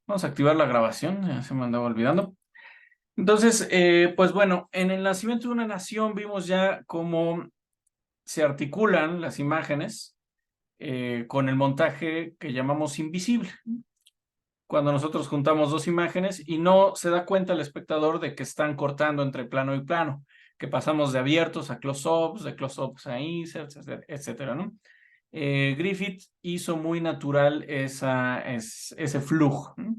Vamos a activar la grabación, ya se me andaba olvidando. Entonces, pues bueno, en el nacimiento de una nación vimos ya cómo se articulan las imágenes con el montaje que llamamos invisible. Cuando nosotros juntamos dos imágenes y no se da cuenta el espectador de que están cortando entre plano y plano, que pasamos de abiertos a close-ups, de close-ups a inserts, etcétera, ¿no? Griffith hizo muy natural ese flujo, ¿no?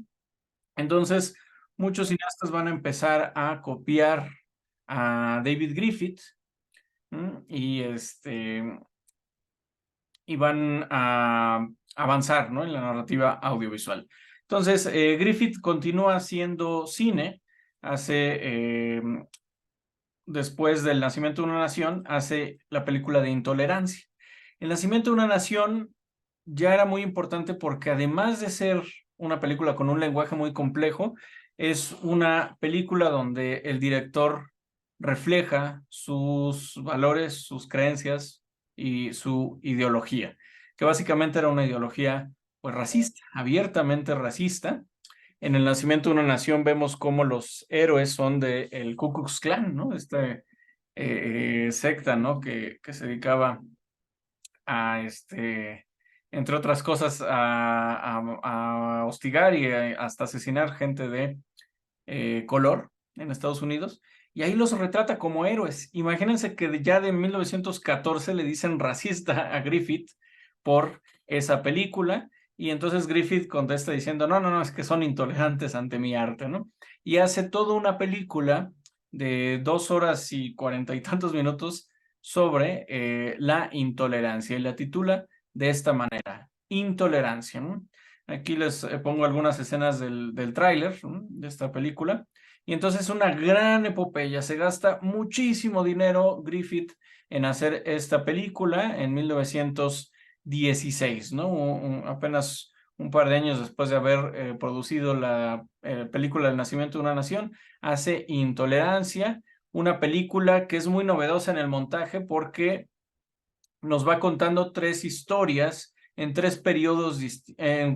Entonces, muchos cineastas van a empezar a copiar a David Griffith, ¿no? Y van a avanzar, ¿no?, en la narrativa audiovisual. Entonces, Griffith continúa haciendo cine, después del Nacimiento de una Nación, hace la película de Intolerancia. El Nacimiento de una Nación ya era muy importante porque además de ser una película con un lenguaje muy complejo, es una película donde el director refleja sus valores, sus creencias y su ideología, que básicamente era una ideología pues racista, abiertamente racista. En el Nacimiento de una Nación vemos cómo los héroes son del Ku Klux Klan, ¿no? Secta, ¿no? Que se dedicaba a entre otras cosas, a hostigar y hasta asesinar gente de color en Estados Unidos. Y ahí los retrata como héroes. Imagínense que ya de 1914 le dicen racista a Griffith por esa película. Y entonces Griffith contesta diciendo, no, no, no, es que son intolerantes ante mi arte, ¿no? Y hace toda una película de 2 horas y 40 y tantos minutos sobre la intolerancia y la titula de esta manera, Intolerancia, ¿no? Aquí les pongo algunas escenas del tráiler, ¿no?, de esta película. Y entonces es una gran epopeya, se gasta muchísimo dinero Griffith en hacer esta película en 1916, ¿no? Apenas un par de años después de haber producido la película El Nacimiento de una Nación, hace Intolerancia, una película que es muy novedosa en el montaje porque nos va contando tres historias en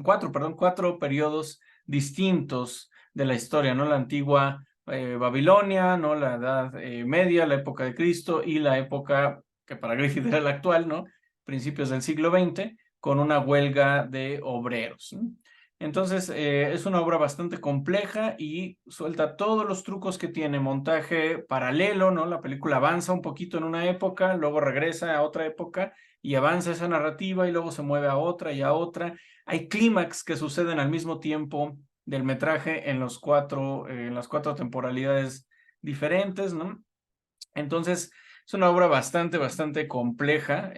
cuatro periodos distintos de la historia, ¿no? La antigua Babilonia, ¿no? La Edad Media, la época de Cristo y la época que para Griffith era la actual, ¿no? Principios del siglo XX, con una huelga de obreros, ¿no? Entonces, es una obra bastante compleja y suelta todos los trucos que tiene, montaje paralelo, ¿no? La película avanza un poquito en una época, luego regresa a otra época y avanza esa narrativa y luego se mueve a otra y a otra. Hay clímax que suceden al mismo tiempo del metraje en las cuatro temporalidades diferentes, ¿no? Entonces, es una obra bastante compleja,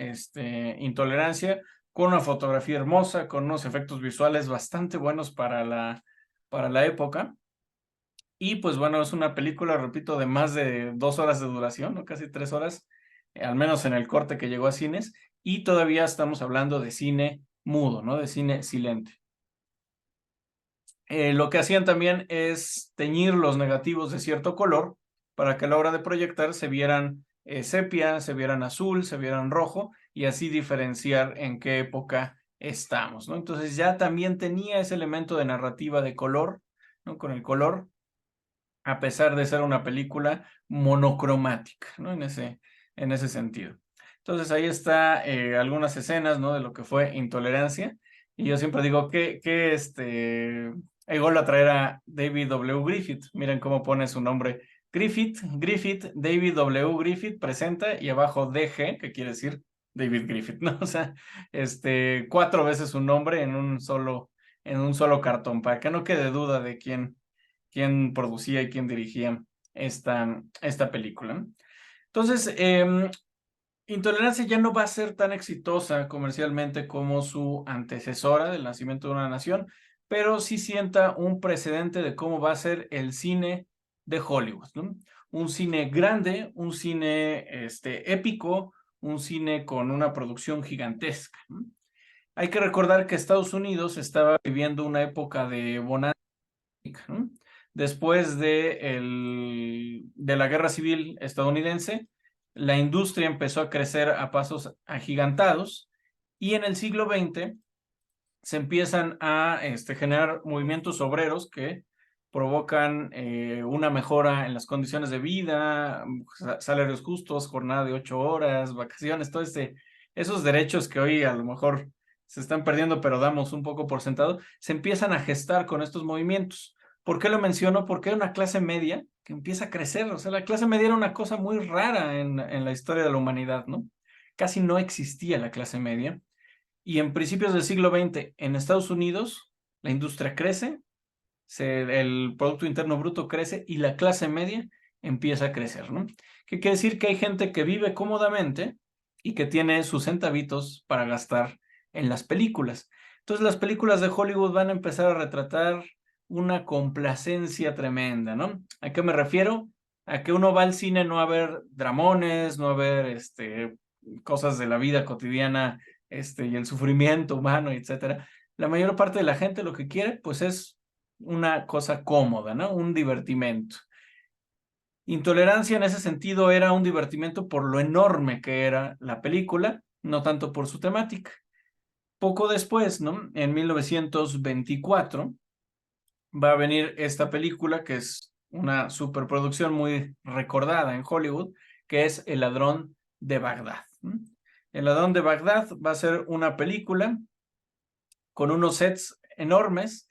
Intolerancia, con una fotografía hermosa, con unos efectos visuales bastante buenos para la época. Y pues bueno, es una película, repito, de más de 2 horas de duración, ¿no? Casi 3 horas, al menos en el corte que llegó a cines, y todavía estamos hablando de cine mudo, ¿no? De cine silente. Lo que hacían también es teñir los negativos de cierto color para que a la hora de proyectar se vieran sepia, se vieran azul, se vieran rojo y así diferenciar en qué época estamos, ¿no? Entonces ya también tenía ese elemento de narrativa de color, ¿no? Con el color, a pesar de ser una película monocromática, ¿no? En ese sentido. Entonces ahí está algunas escenas, ¿no?, de lo que fue Intolerancia. Y yo siempre digo que ególatra era David W. Griffith. Miren cómo pone su nombre. Griffith, David W. Griffith presenta y abajo DG, que quiere decir David Griffith, ¿no? O sea, 4 veces su nombre en un solo cartón, para que no quede duda de quién producía y quién dirigía esta película, ¿no? Entonces, Intolerancia ya no va a ser tan exitosa comercialmente como su antecesora del Nacimiento de una Nación, pero sí sienta un precedente de cómo va a ser el cine de Hollywood, ¿no? Un cine grande, un cine épico, un cine con una producción gigantesca, ¿no? Hay que recordar que Estados Unidos estaba viviendo una época de bonanza, ¿no? Después de la Guerra Civil estadounidense, la industria empezó a crecer a pasos agigantados y en el siglo XX se empiezan a generar movimientos obreros que provocan una mejora en las condiciones de vida, salarios justos, jornada de 8 horas, vacaciones, esos derechos que hoy a lo mejor se están perdiendo, pero damos un poco por sentado, se empiezan a gestar con estos movimientos. ¿Por qué lo menciono? Porque hay una clase media que empieza a crecer. O sea, la clase media era una cosa muy rara en la historia de la humanidad, ¿no? Casi no existía la clase media. Y en principios del siglo XX, en Estados Unidos, la industria crece, el Producto Interno Bruto crece y la clase media empieza a crecer, ¿no? ¿Qué quiere decir? Que hay gente que vive cómodamente y que tiene sus centavitos para gastar en las películas. Entonces las películas de Hollywood van a empezar a retratar una complacencia tremenda, ¿no? ¿A qué me refiero? A que uno va al cine no a ver dramones, no a ver cosas de la vida cotidiana y el sufrimiento humano, etcétera. La mayor parte de la gente lo que quiere, pues, es una cosa cómoda, ¿no? Un divertimento. Intolerancia en ese sentido era un divertimento por lo enorme que era la película, no tanto por su temática. Poco después, ¿no? En 1924 va a venir esta película que es una superproducción muy recordada en Hollywood, que es El ladrón de Bagdad. El ladrón de Bagdad va a ser una película con unos sets enormes,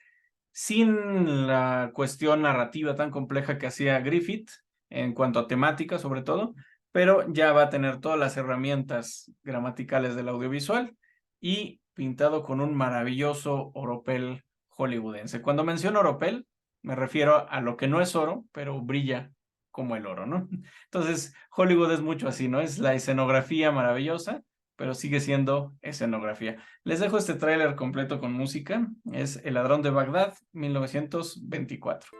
sin la cuestión narrativa tan compleja que hacía Griffith, en cuanto a temática sobre todo, pero ya va a tener todas las herramientas gramaticales del audiovisual y pintado con un maravilloso oropel hollywoodense. Cuando menciono oropel, me refiero a lo que no es oro, pero brilla como el oro, ¿no? Entonces, Hollywood es mucho así, ¿no? Es la escenografía maravillosa, pero sigue siendo escenografía. Les dejo este tráiler completo con música. Es El ladrón de Bagdad, 1924.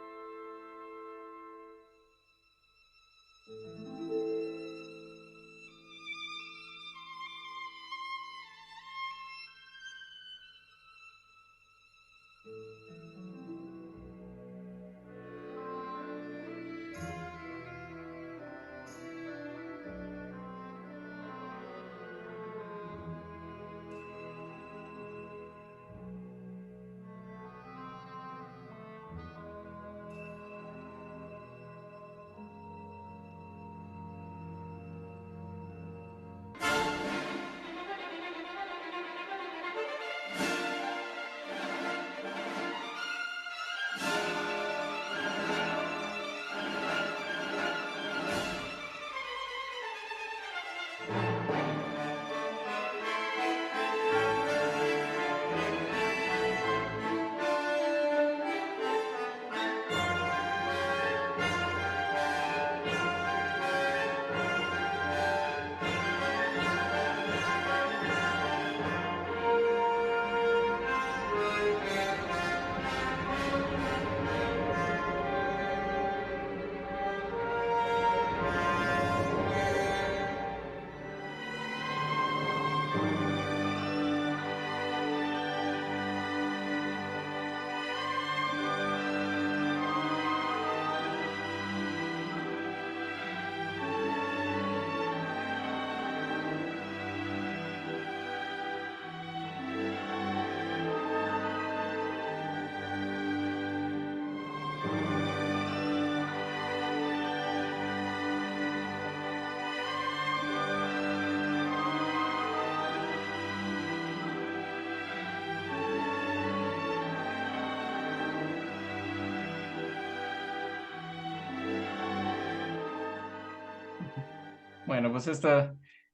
Bueno, pues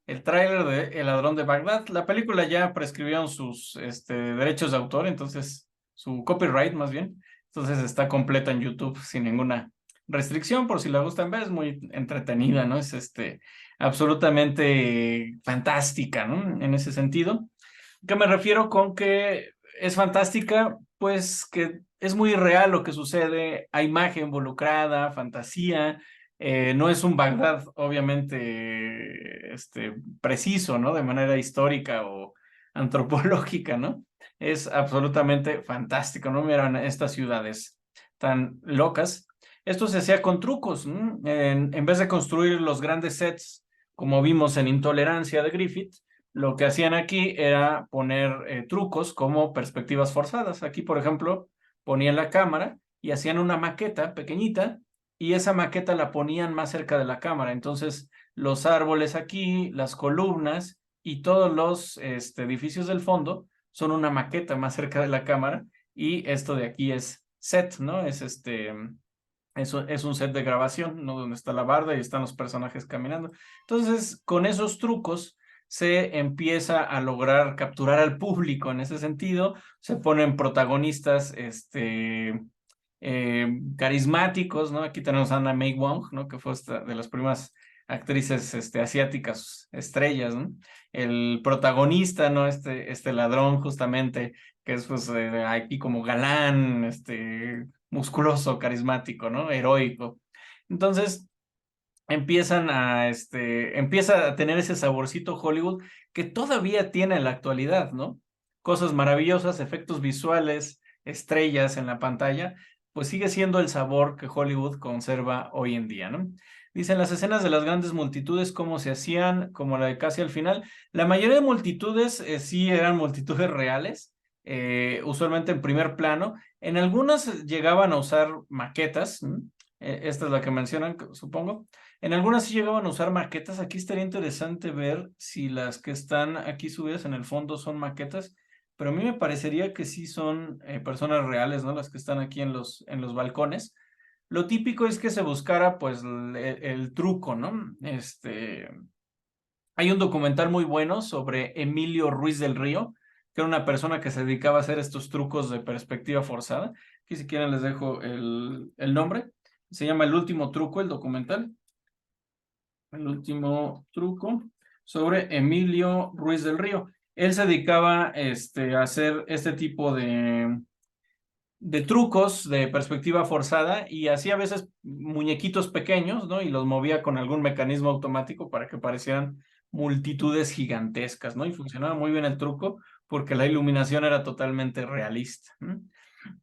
el tráiler de El ladrón de Bagdad. La película ya prescribieron sus derechos de autor, entonces, su copyright más bien. Entonces está completa en YouTube sin ninguna restricción, por si la gustan ver, es muy entretenida, ¿no? Es absolutamente fantástica, ¿no? En ese sentido. ¿Qué me refiero con que es fantástica? Pues que es muy real lo que sucede, hay magia involucrada, fantasía, no es un Bagdad obviamente preciso, ¿no? De manera histórica o antropológica, ¿no? Es absolutamente fantástico, ¿no? Miran estas ciudades tan locas. Esto se hacía con trucos, ¿no? En vez de construir los grandes sets, como vimos en Intolerancia de Griffith, lo que hacían aquí era poner trucos como perspectivas forzadas. Aquí, por ejemplo, ponían la cámara y hacían una maqueta pequeñita y esa maqueta la ponían más cerca de la cámara. Entonces, los árboles aquí, las columnas y todos los edificios del fondo son una maqueta más cerca de la cámara y esto de aquí es set, ¿no? Es un set de grabación, ¿no? Donde está la barda y están los personajes caminando. Entonces, con esos trucos se empieza a lograr capturar al público en ese sentido. Se ponen protagonistas, carismáticos, ¿no? Aquí tenemos a Anna May Wong, ¿no? Que fue de las primeras actrices, asiáticas estrellas, ¿no? El protagonista, ¿no? Este ladrón, justamente, que es, pues, aquí como galán, musculoso, carismático, ¿no? Heroico. Entonces, empieza a tener ese saborcito Hollywood que todavía tiene en la actualidad, ¿no? Cosas maravillosas, efectos visuales, estrellas en la pantalla, pues sigue siendo el sabor que Hollywood conserva hoy en día, ¿no? Dicen las escenas de las grandes multitudes, cómo se hacían, como la de casi al final. La mayoría de multitudes sí eran multitudes reales, usualmente en primer plano. En algunas llegaban a usar maquetas, ¿no? Esta es la que mencionan, supongo. En algunas sí llegaban a usar maquetas. Aquí estaría interesante ver si las que están aquí subidas en el fondo son maquetas, pero a mí me parecería que sí son personas reales, ¿no? Las que están aquí en los balcones. Lo típico es que se buscara, pues, el truco, ¿no? Hay un documental muy bueno sobre Emilio Ruiz del Río, que era una persona que se dedicaba a hacer estos trucos de perspectiva forzada. Aquí si quieren les dejo el nombre. Se llama El último truco, el documental. El último truco sobre Emilio Ruiz del Río. Él se dedicaba a hacer este tipo de trucos de perspectiva forzada y hacía a veces muñequitos pequeños, ¿no? Y los movía con algún mecanismo automático para que parecieran multitudes gigantescas, ¿no? Y funcionaba muy bien el truco porque la iluminación era totalmente realista, ¿no?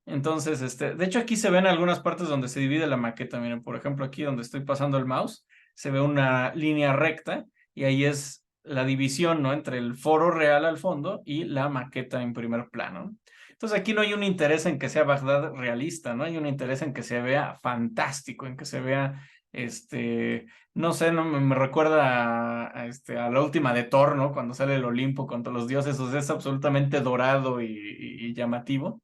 Entonces, de hecho aquí se ven algunas partes donde se divide la maqueta. Miren, por ejemplo, aquí donde estoy pasando el mouse, se ve una línea recta y ahí es la división, ¿no? Entre el foro real al fondo y la maqueta en primer plano. Entonces aquí no hay un interés en que sea Bagdad realista, ¿no? Hay un interés en que se vea fantástico, en que se vea, no sé, no me recuerda a la última de Thor, ¿no? Cuando sale el Olimpo contra los dioses, o sea, es absolutamente dorado y llamativo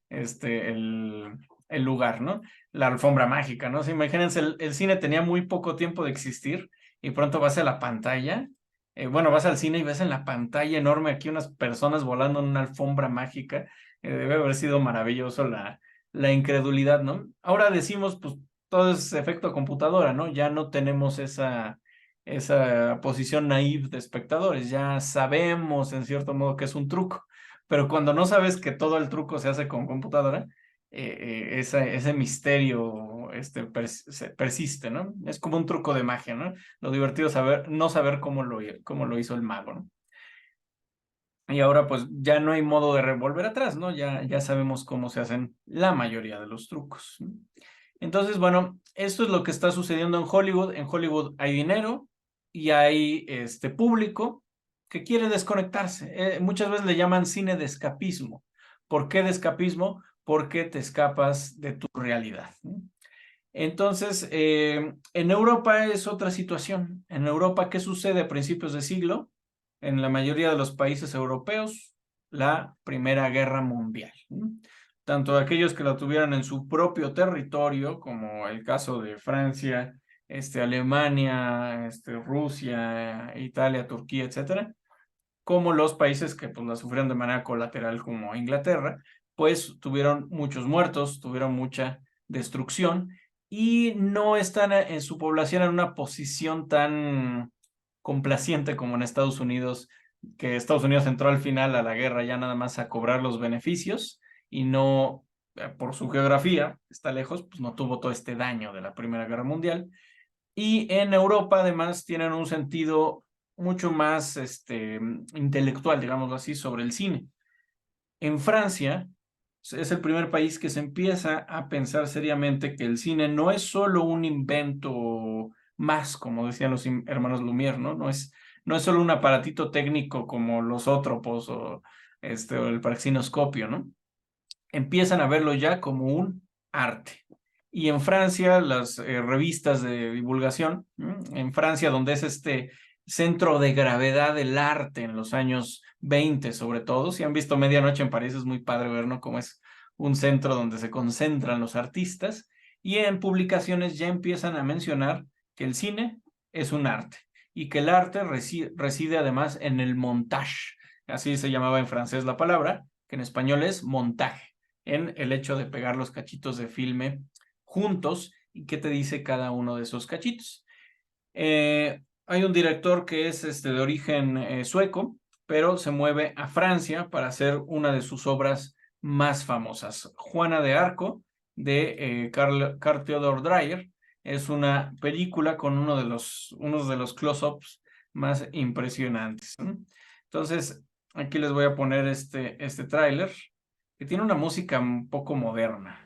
el lugar, ¿no? La alfombra mágica, ¿no? O sea, imagínense, el cine tenía muy poco tiempo de existir y pronto vas a la pantalla, bueno, vas al cine y ves en la pantalla enorme aquí unas personas volando en una alfombra mágica, debe haber sido maravilloso la incredulidad, ¿no? Ahora decimos, pues, todo es efecto computadora, ¿no? Ya no tenemos esa posición naive de espectadores, ya sabemos en cierto modo que es un truco. Pero cuando no sabes que todo el truco se hace con computadora, ese misterio persiste, ¿no? Es como un truco de magia, ¿no? Lo divertido es no saber cómo lo hizo el mago, ¿no? Y ahora pues ya no hay modo de volver atrás, ¿no? Ya sabemos cómo se hacen la mayoría de los trucos, ¿no? Entonces, bueno, esto es lo que está sucediendo en Hollywood. En Hollywood hay dinero y hay público que quiere desconectarse. Muchas veces le llaman cine de escapismo. ¿Por qué de escapismo? Porque te escapas de tu realidad, ¿no? Entonces, en Europa es otra situación. En Europa, ¿qué sucede a principios de siglo? En la mayoría de los países europeos, la Primera Guerra Mundial, ¿no? Tanto aquellos que la tuvieran en su propio territorio, como el caso de Francia, Alemania, Rusia, Italia, Turquía, etcétera, como los países que pues la sufrieron de manera colateral, como Inglaterra, pues tuvieron muchos muertos, tuvieron mucha destrucción y no están en su población en una posición tan complaciente como en Estados Unidos, que Estados Unidos entró al final a la guerra ya nada más a cobrar los beneficios y no, por su geografía, está lejos, pues no tuvo todo este daño de la Primera Guerra Mundial. Y en Europa además tienen un sentido mucho más intelectual, digámoslo así, sobre el cine. En Francia es el primer país que se empieza a pensar seriamente que el cine no es solo un invento más, como decían los hermanos Lumière, ¿no? no es solo un aparatito técnico como los ótropos o el praxinoscopio, ¿no? Empiezan a verlo ya como un arte. Y en Francia, las revistas de divulgación, en Francia, donde es este centro de gravedad del arte en los años 20, sobre todo, si han visto Medianoche en París, es muy padre ver, ¿no? Cómo es un centro donde se concentran los artistas, y en publicaciones ya empiezan a mencionar que el cine es un arte y que el arte reside además en el montage, así se llamaba en francés la palabra, que en español es montaje, en el hecho de pegar los cachitos de filme juntos y qué te dice cada uno de esos cachitos. Hay un director que es de origen sueco, pero se mueve a Francia para hacer una de sus obras más famosas. Juana de Arco, de Carl Theodor Dreyer. Es una película con uno de los close-ups más impresionantes. Entonces, aquí les voy a poner este tráiler, que tiene una música un poco moderna.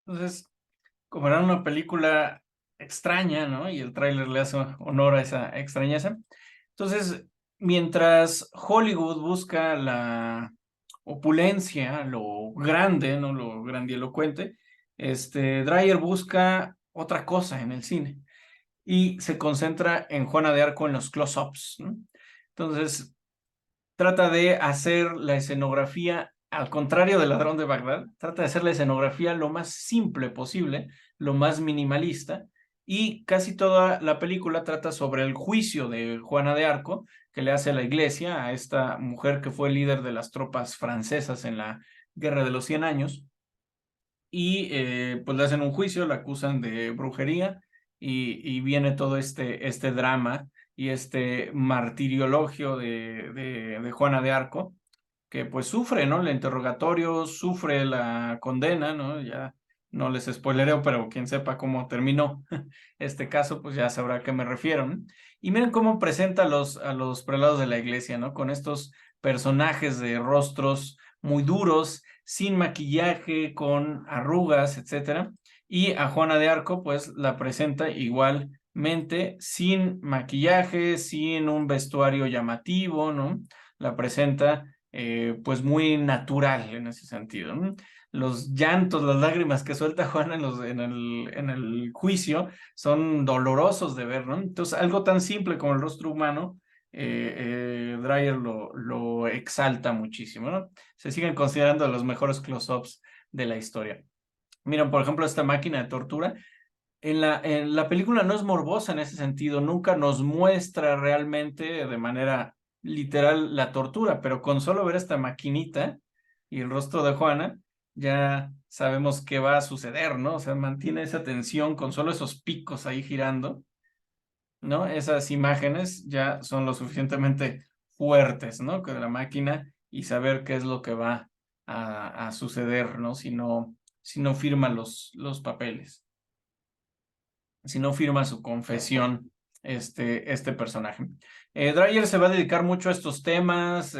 Entonces, como era una película extraña, ¿no? Y el tráiler le hace honor a esa extrañeza. Entonces, mientras Hollywood busca la opulencia, lo grande, ¿no? Lo grandilocuente, Dreyer busca otra cosa en el cine y se concentra en Juana de Arco en los close-ups, ¿no? Entonces, trata de hacer la escenografía, al contrario del Ladrón de Bagdad, trata de hacer la escenografía lo más simple posible, lo más minimalista, y casi toda la película trata sobre el juicio de Juana de Arco que le hace la iglesia a esta mujer que fue líder de las tropas francesas en la Guerra de los 100 Años, y pues le hacen un juicio, la acusan de brujería, y viene todo este drama y este martiriologio de Juana de Arco, que pues sufre, ¿no? El interrogatorio, sufre la condena, ¿no? Ya no les spoilereo, pero quien sepa cómo terminó este caso, pues ya sabrá a qué me refiero, ¿no? Y miren cómo presenta a los prelados de la iglesia, ¿no? Con estos personajes de rostros muy duros, sin maquillaje, con arrugas, etcétera. Y a Juana de Arco, pues la presenta igualmente sin maquillaje, sin un vestuario llamativo, ¿no? La presenta pues muy natural en ese sentido, ¿no? Los llantos, las lágrimas que suelta Juana en el juicio son dolorosos de ver, ¿no? Entonces, algo tan simple como el rostro humano, Dreyer lo exalta muchísimo, ¿no? Se siguen considerando los mejores close-ups de la historia. Miren, por ejemplo, esta máquina de tortura. En la película no es morbosa en ese sentido, nunca nos muestra realmente de manera literal la tortura, pero con solo ver esta maquinita, y el rostro de Juana, ya sabemos qué va a suceder, ¿no? O sea, mantiene esa tensión con solo esos picos ahí girando, ¿no? Esas imágenes ya son lo suficientemente fuertes, ¿no? Que la máquina y saber qué es lo que va a suceder, ¿no? Si no firma los papeles, si no firma su confesión este personaje. Dreyer se va a dedicar mucho a estos temas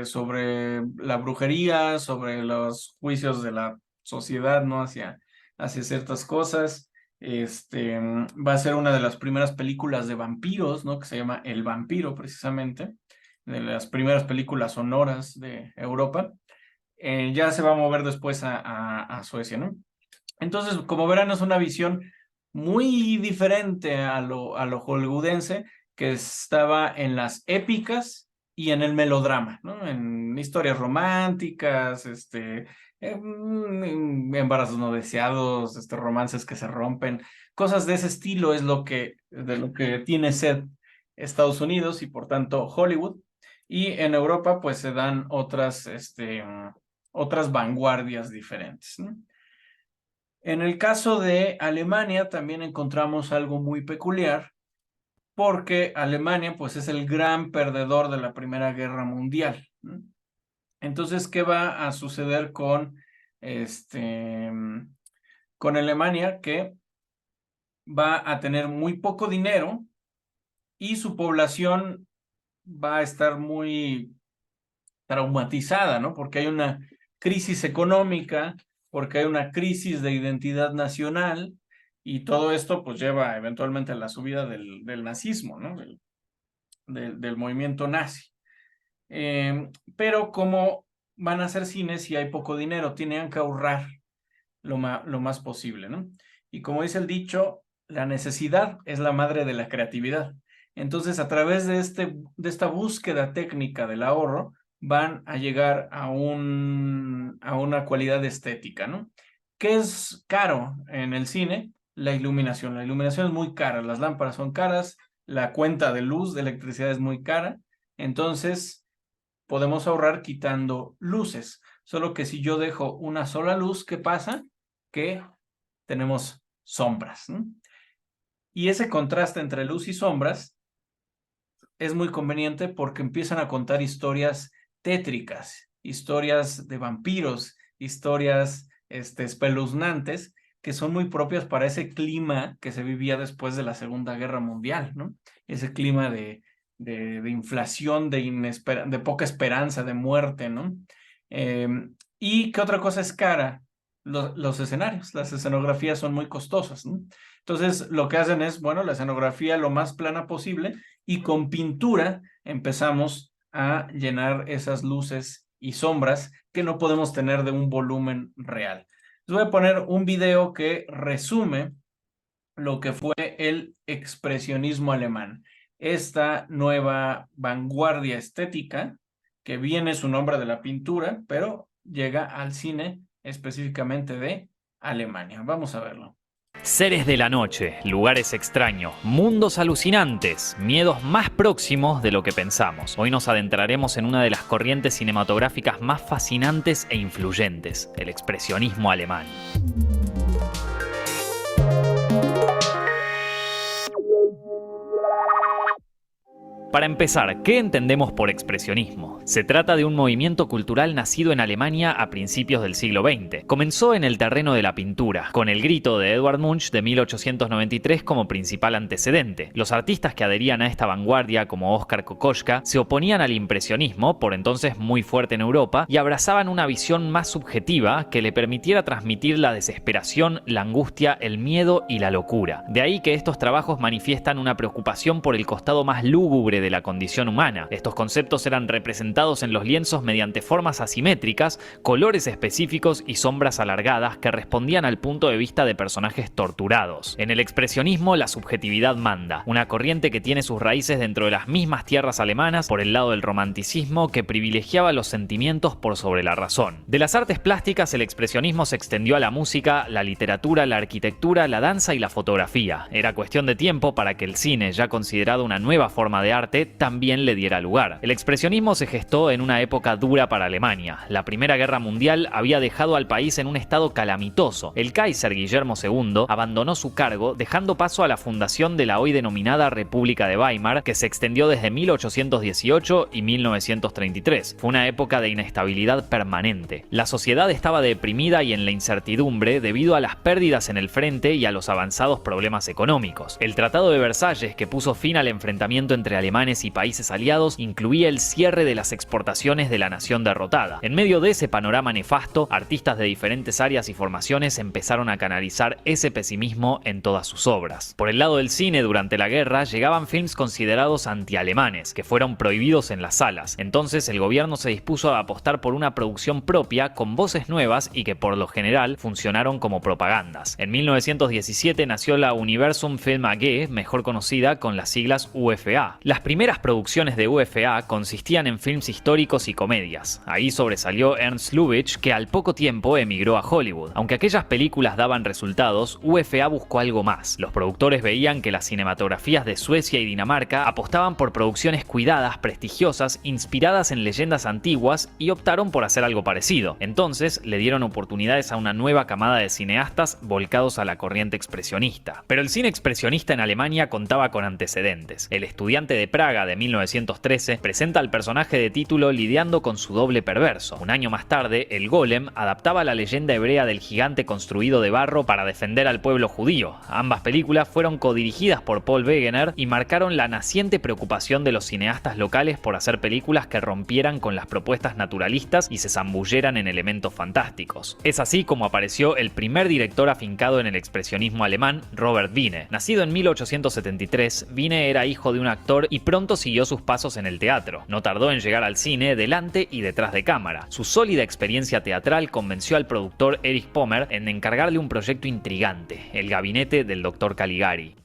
sobre la brujería, sobre los juicios de la sociedad, ¿no? Hacia ciertas cosas. Va a ser una de las primeras películas de vampiros, ¿no? Que se llama El Vampiro, precisamente, de las primeras películas sonoras de Europa. Ya se va a mover después a Suecia, ¿no? Entonces, como verán, es una visión muy diferente a lo hollywoodense, que estaba en las épicas y en el melodrama, ¿no? En historias románticas, embarazos no deseados, romances que se rompen, cosas de ese estilo es de lo que tiene sed Estados Unidos y por tanto Hollywood. Y en Europa, pues se dan otras vanguardias diferentes, ¿no? En el caso de Alemania también encontramos algo muy peculiar, porque Alemania pues es el gran perdedor de la Primera Guerra Mundial, ¿no? Entonces, ¿qué va a suceder con Alemania? Que va a tener muy poco dinero y su población va a estar muy traumatizada, ¿no? Porque hay una crisis económica, porque hay una crisis de identidad nacional y todo esto pues lleva eventualmente a la subida del nazismo, ¿no? Del movimiento nazi. Pero como van a hacer cines si hay poco dinero, tienen que ahorrar lo más posible, ¿no? Y como dice el dicho, la necesidad es la madre de la creatividad. Entonces, a través de esta búsqueda técnica del ahorro, van a llegar a una cualidad estética, ¿no? ¿Qué es caro en el cine? La iluminación. La iluminación es muy cara, las lámparas son caras, la cuenta de luz, de electricidad es muy cara. Entonces, podemos ahorrar quitando luces. Solo que si yo dejo una sola luz, ¿qué pasa? Que tenemos sombras, ¿no? Y ese contraste entre luz y sombras es muy conveniente porque empiezan a contar historias tétricas, historias de vampiros, historias espeluznantes, que son muy propias para ese clima que se vivía después de la Segunda Guerra Mundial, ¿no? Ese clima de inflación, de poca esperanza, de muerte, ¿no? ¿Y qué otra cosa es cara? Los escenarios, las escenografías son muy costosas, ¿no? Entonces, lo que hacen es, bueno, la escenografía lo más plana posible y con pintura empezamos a llenar esas luces y sombras que no podemos tener de un volumen real. Les voy a poner un video que resume lo que fue el expresionismo alemán. Esta nueva vanguardia estética que viene su nombre de la pintura, pero llega al cine específicamente de Alemania. Vamos a verlo. Seres de la noche, lugares extraños, mundos alucinantes, miedos más próximos de lo que pensamos. Hoy nos adentraremos en una de las corrientes cinematográficas más fascinantes e influyentes, el expresionismo alemán. Para empezar, ¿qué entendemos por expresionismo? Se trata de un movimiento cultural nacido en Alemania a principios del siglo XX. Comenzó en el terreno de la pintura, con El Grito de Edvard Munch de 1893 como principal antecedente. Los artistas que adherían a esta vanguardia, como Oskar Kokoschka, se oponían al impresionismo, por entonces muy fuerte en Europa, y abrazaban una visión más subjetiva que le permitiera transmitir la desesperación, la angustia, el miedo y la locura. De ahí que estos trabajos manifiestan una preocupación por el costado más lúgubre de la condición humana. Estos conceptos eran representados en los lienzos mediante formas asimétricas, colores específicos y sombras alargadas que respondían al punto de vista de personajes torturados. En el expresionismo, la subjetividad manda, una corriente que tiene sus raíces dentro de las mismas tierras alemanas por el lado del romanticismo que privilegiaba los sentimientos por sobre la razón. De las artes plásticas, el expresionismo se extendió a la música, la literatura, la arquitectura, la danza y la fotografía. Era cuestión de tiempo para que el cine, ya considerado una nueva forma de arte, también le diera lugar. El expresionismo se gestó en una época dura para Alemania. La Primera Guerra Mundial había dejado al país en un estado calamitoso. El Kaiser Guillermo II abandonó su cargo, dejando paso a la fundación de la hoy denominada República de Weimar, que se extendió desde 1818 y 1933. Fue una época de inestabilidad permanente. La sociedad estaba deprimida y en la incertidumbre debido a las pérdidas en el frente y a los avanzados problemas económicos. El Tratado de Versalles, que puso fin al enfrentamiento entre alemanes y países aliados, incluía el cierre de las exportaciones de la nación derrotada. En medio de ese panorama nefasto, artistas de diferentes áreas y formaciones empezaron a canalizar ese pesimismo en todas sus obras. Por el lado del cine, durante la guerra, llegaban films considerados antialemanes, que fueron prohibidos en las salas. Entonces el gobierno se dispuso a apostar por una producción propia con voces nuevas y que por lo general funcionaron como propagandas. En 1917 nació la Universum Film AG, mejor conocida con las siglas UFA. Las primeras producciones de UFA consistían en films históricos y comedias. Ahí sobresalió Ernst Lubitsch, que al poco tiempo emigró a Hollywood. Aunque aquellas películas daban resultados, UFA buscó algo más. Los productores veían que las cinematografías de Suecia y Dinamarca apostaban por producciones cuidadas, prestigiosas, inspiradas en leyendas antiguas y optaron por hacer algo parecido. Entonces le dieron oportunidades a una nueva camada de cineastas volcados a la corriente expresionista. Pero el cine expresionista en Alemania contaba con antecedentes. El Estudiante de Praga de 1913 presenta al personaje de título lidiando con su doble perverso. Un año más tarde, El Golem adaptaba la leyenda hebrea del gigante construido de barro para defender al pueblo judío. Ambas películas fueron codirigidas por Paul Wegener y marcaron la naciente preocupación de los cineastas locales por hacer películas que rompieran con las propuestas naturalistas y se zambulleran en elementos fantásticos. Es así como apareció el primer director afincado en el expresionismo alemán, Robert Wiene. Nacido en 1873, Wiene era hijo de un actor y pronto siguió sus pasos en el teatro. No tardó en llegar al cine delante y detrás de cámara. Su sólida experiencia teatral convenció al productor Erich Pommer en encargarle un proyecto intrigante, El gabinete del Dr. Caligari.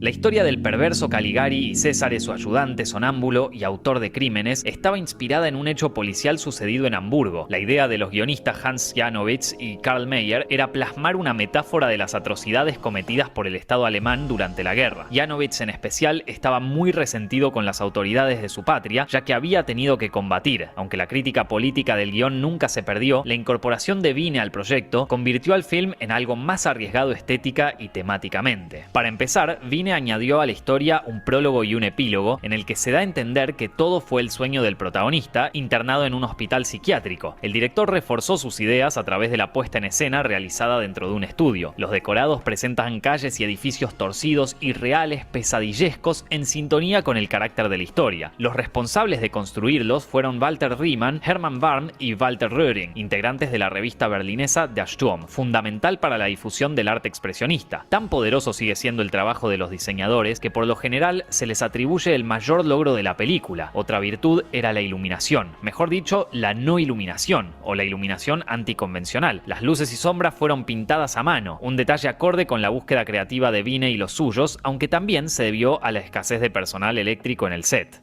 La historia del perverso Caligari y Césare, su ayudante sonámbulo y autor de crímenes, estaba inspirada en un hecho policial sucedido en Hamburgo. La idea de los guionistas Hans Janowitz y Karl Mayer era plasmar una metáfora de las atrocidades cometidas por el Estado alemán durante la guerra. Janowitz en especial estaba muy resentido con las autoridades de su patria, ya que había tenido que combatir. Aunque la crítica política del guión nunca se perdió, la incorporación de Wiene al proyecto convirtió al film en algo más arriesgado estética y temáticamente. Para empezar, Wiene añadió a la historia un prólogo y un epílogo en el que se da a entender que todo fue el sueño del protagonista, internado en un hospital psiquiátrico. El director reforzó sus ideas a través de la puesta en escena realizada dentro de un estudio. Los decorados presentan calles y edificios torcidos, irreales, pesadillescos, en sintonía con el carácter de la historia. Los responsables de construirlos fueron Walter Riemann, Hermann Warm y Walter Röhring, integrantes de la revista berlinesa Der Sturm, fundamental para la difusión del arte expresionista. Tan poderoso sigue siendo el trabajo de los diseñadores que por lo general se les atribuye el mayor logro de la película. Otra virtud era la iluminación, mejor dicho, la no iluminación, o la iluminación anticonvencional. Las luces y sombras fueron pintadas a mano, un detalle acorde con la búsqueda creativa de Wiene y los suyos, aunque también se debió a la escasez de personal eléctrico en el set.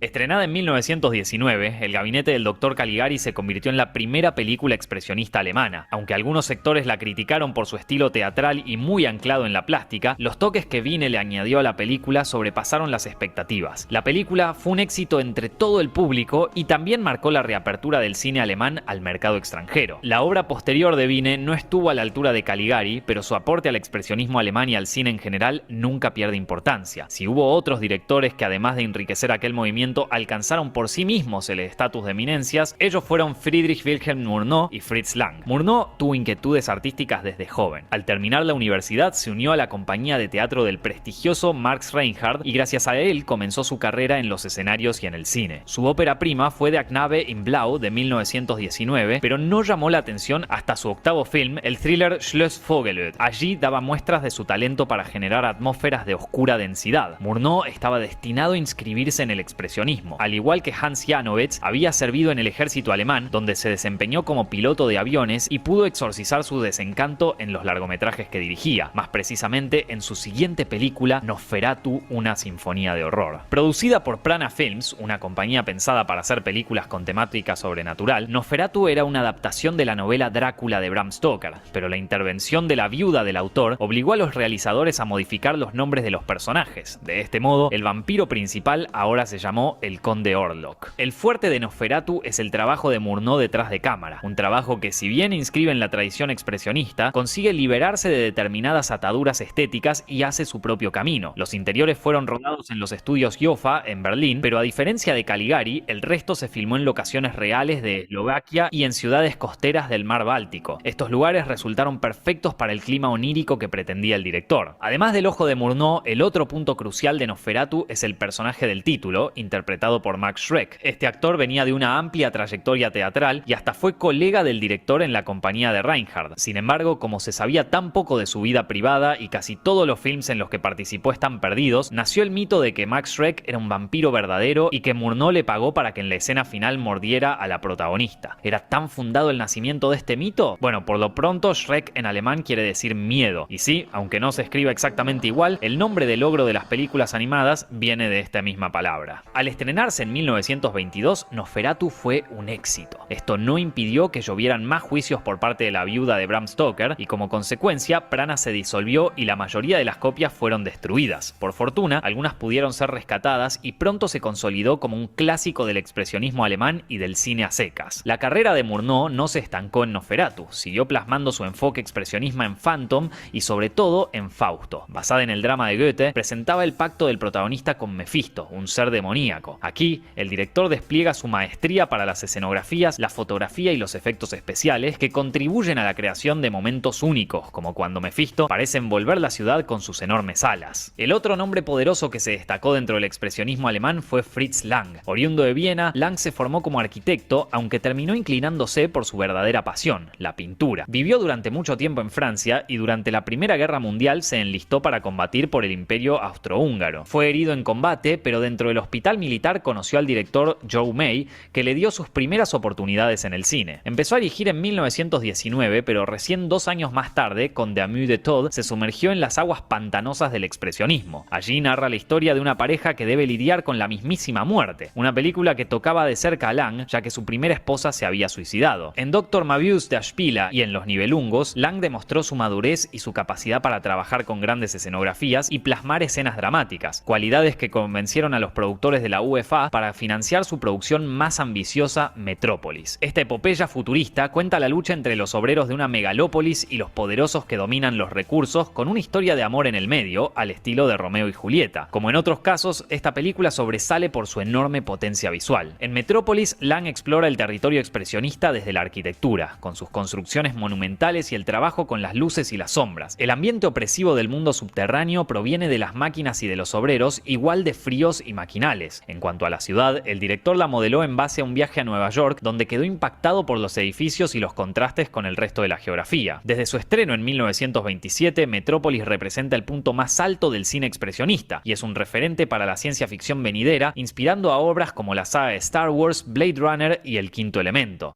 Estrenada en 1919, El gabinete del Dr. Caligari se convirtió en la primera película expresionista alemana. Aunque algunos sectores la criticaron por su estilo teatral y muy anclado en la plástica, los toques que Wiene le añadió a la película sobrepasaron las expectativas. La película fue un éxito entre todo el público y también marcó la reapertura del cine alemán al mercado extranjero. La obra posterior de Wiene no estuvo a la altura de Caligari, pero su aporte al expresionismo alemán y al cine en general nunca pierde importancia. Si hubo otros directores que además de enriquecer aquel movimiento alcanzaron por sí mismos el estatus de eminencias, ellos fueron Friedrich Wilhelm Murnau y Fritz Lang. Murnau tuvo inquietudes artísticas desde joven. Al terminar la universidad se unió a la compañía de teatro del prestigioso Max Reinhardt y gracias a él comenzó su carrera en los escenarios y en el cine. Su ópera prima fue Der Knabe in Blau de 1919, pero no llamó la atención hasta su octavo film, el thriller Schloss Vogelöd. Allí daba muestras de su talento para generar atmósferas de oscura densidad. Murnau estaba destinado a inscribirse en el expresionismo. Al igual que Hans Janowitz, había servido en el ejército alemán, donde se desempeñó como piloto de aviones y pudo exorcizar su desencanto en los largometrajes que dirigía, más precisamente en su siguiente película, Nosferatu, una sinfonía de horror. Producida por Prana Films, una compañía pensada para hacer películas con temática sobrenatural, Nosferatu era una adaptación de la novela Drácula de Bram Stoker, pero la intervención de la viuda del autor obligó a los realizadores a modificar los nombres de los personajes. De este modo, el vampiro principal ahora se llamó llamó El Conde Orlok. El fuerte de Nosferatu es el trabajo de Murnau detrás de cámara, un trabajo que, si bien inscribe en la tradición expresionista, consigue liberarse de determinadas ataduras estéticas y hace su propio camino. Los interiores fueron rodados en los estudios Jofa, en Berlín, pero a diferencia de Caligari, el resto se filmó en locaciones reales de Eslovaquia y en ciudades costeras del mar Báltico. Estos lugares resultaron perfectos para el clima onírico que pretendía el director. Además del ojo de Murnau, el otro punto crucial de Nosferatu es el personaje del título, interpretado por Max Schreck. Este actor venía de una amplia trayectoria teatral y hasta fue colega del director en la compañía de Reinhardt. Sin embargo, como se sabía tan poco de su vida privada y casi todos los films en los que participó están perdidos, nació el mito de que Max Schreck era un vampiro verdadero y que Murnau le pagó para que en la escena final mordiera a la protagonista. ¿Era tan fundado el nacimiento de este mito? Bueno, por lo pronto Schreck en alemán quiere decir miedo. Y sí, aunque no se escriba exactamente igual, el nombre del ogro de las películas animadas viene de esta misma palabra. Al estrenarse en 1922, Nosferatu fue un éxito. Esto no impidió que llovieran más juicios por parte de la viuda de Bram Stoker y como consecuencia, Prana se disolvió y la mayoría de las copias fueron destruidas. Por fortuna, algunas pudieron ser rescatadas y pronto se consolidó como un clásico del expresionismo alemán y del cine a secas. La carrera de Murnau no se estancó en Nosferatu, siguió plasmando su enfoque expresionista en Phantom y sobre todo en Fausto. Basada en el drama de Goethe, presentaba el pacto del protagonista con Mefisto, un ser demoníaco. Aquí, el director despliega su maestría para las escenografías, la fotografía y los efectos especiales que contribuyen a la creación de momentos únicos, como cuando Mefisto parece envolver la ciudad con sus enormes alas. El otro nombre poderoso que se destacó dentro del expresionismo alemán fue Fritz Lang. Oriundo de Viena, Lang se formó como arquitecto, aunque terminó inclinándose por su verdadera pasión, la pintura. Vivió durante mucho tiempo en Francia y durante la Primera Guerra Mundial se enlistó para combatir por el Imperio Austrohúngaro. Fue herido en combate, pero dentro del hospital militar conoció al director Joe May, que le dio sus primeras oportunidades en el cine. Empezó a dirigir en 1919, pero recién 2 años más tarde, con The Amour de Todd, se sumergió en las aguas pantanosas del expresionismo. Allí narra la historia de una pareja que debe lidiar con la mismísima muerte, una película que tocaba de cerca a Lang, ya que su primera esposa se había suicidado. En Dr. Möbius der Spieler y en Los Nibelungos, Lang demostró su madurez y su capacidad para trabajar con grandes escenografías y plasmar escenas dramáticas, cualidades que convencieron a los productores de la UFA para financiar su producción más ambiciosa, Metrópolis. Esta epopeya futurista cuenta la lucha entre los obreros de una megalópolis y los poderosos que dominan los recursos, con una historia de amor en el medio, al estilo de Romeo y Julieta. Como en otros casos, esta película sobresale por su enorme potencia visual. En Metrópolis, Lang explora el territorio expresionista desde la arquitectura, con sus construcciones monumentales y el trabajo con las luces y las sombras. El ambiente opresivo del mundo subterráneo proviene de las máquinas y de los obreros, igual de fríos y maquinales. En cuanto a la ciudad, el director la modeló en base a un viaje a Nueva York, donde quedó impactado por los edificios y los contrastes con el resto de la geografía. Desde su estreno en 1927, Metrópolis representa el punto más alto del cine expresionista y es un referente para la ciencia ficción venidera, inspirando a obras como la saga de Star Wars, Blade Runner y El Quinto Elemento.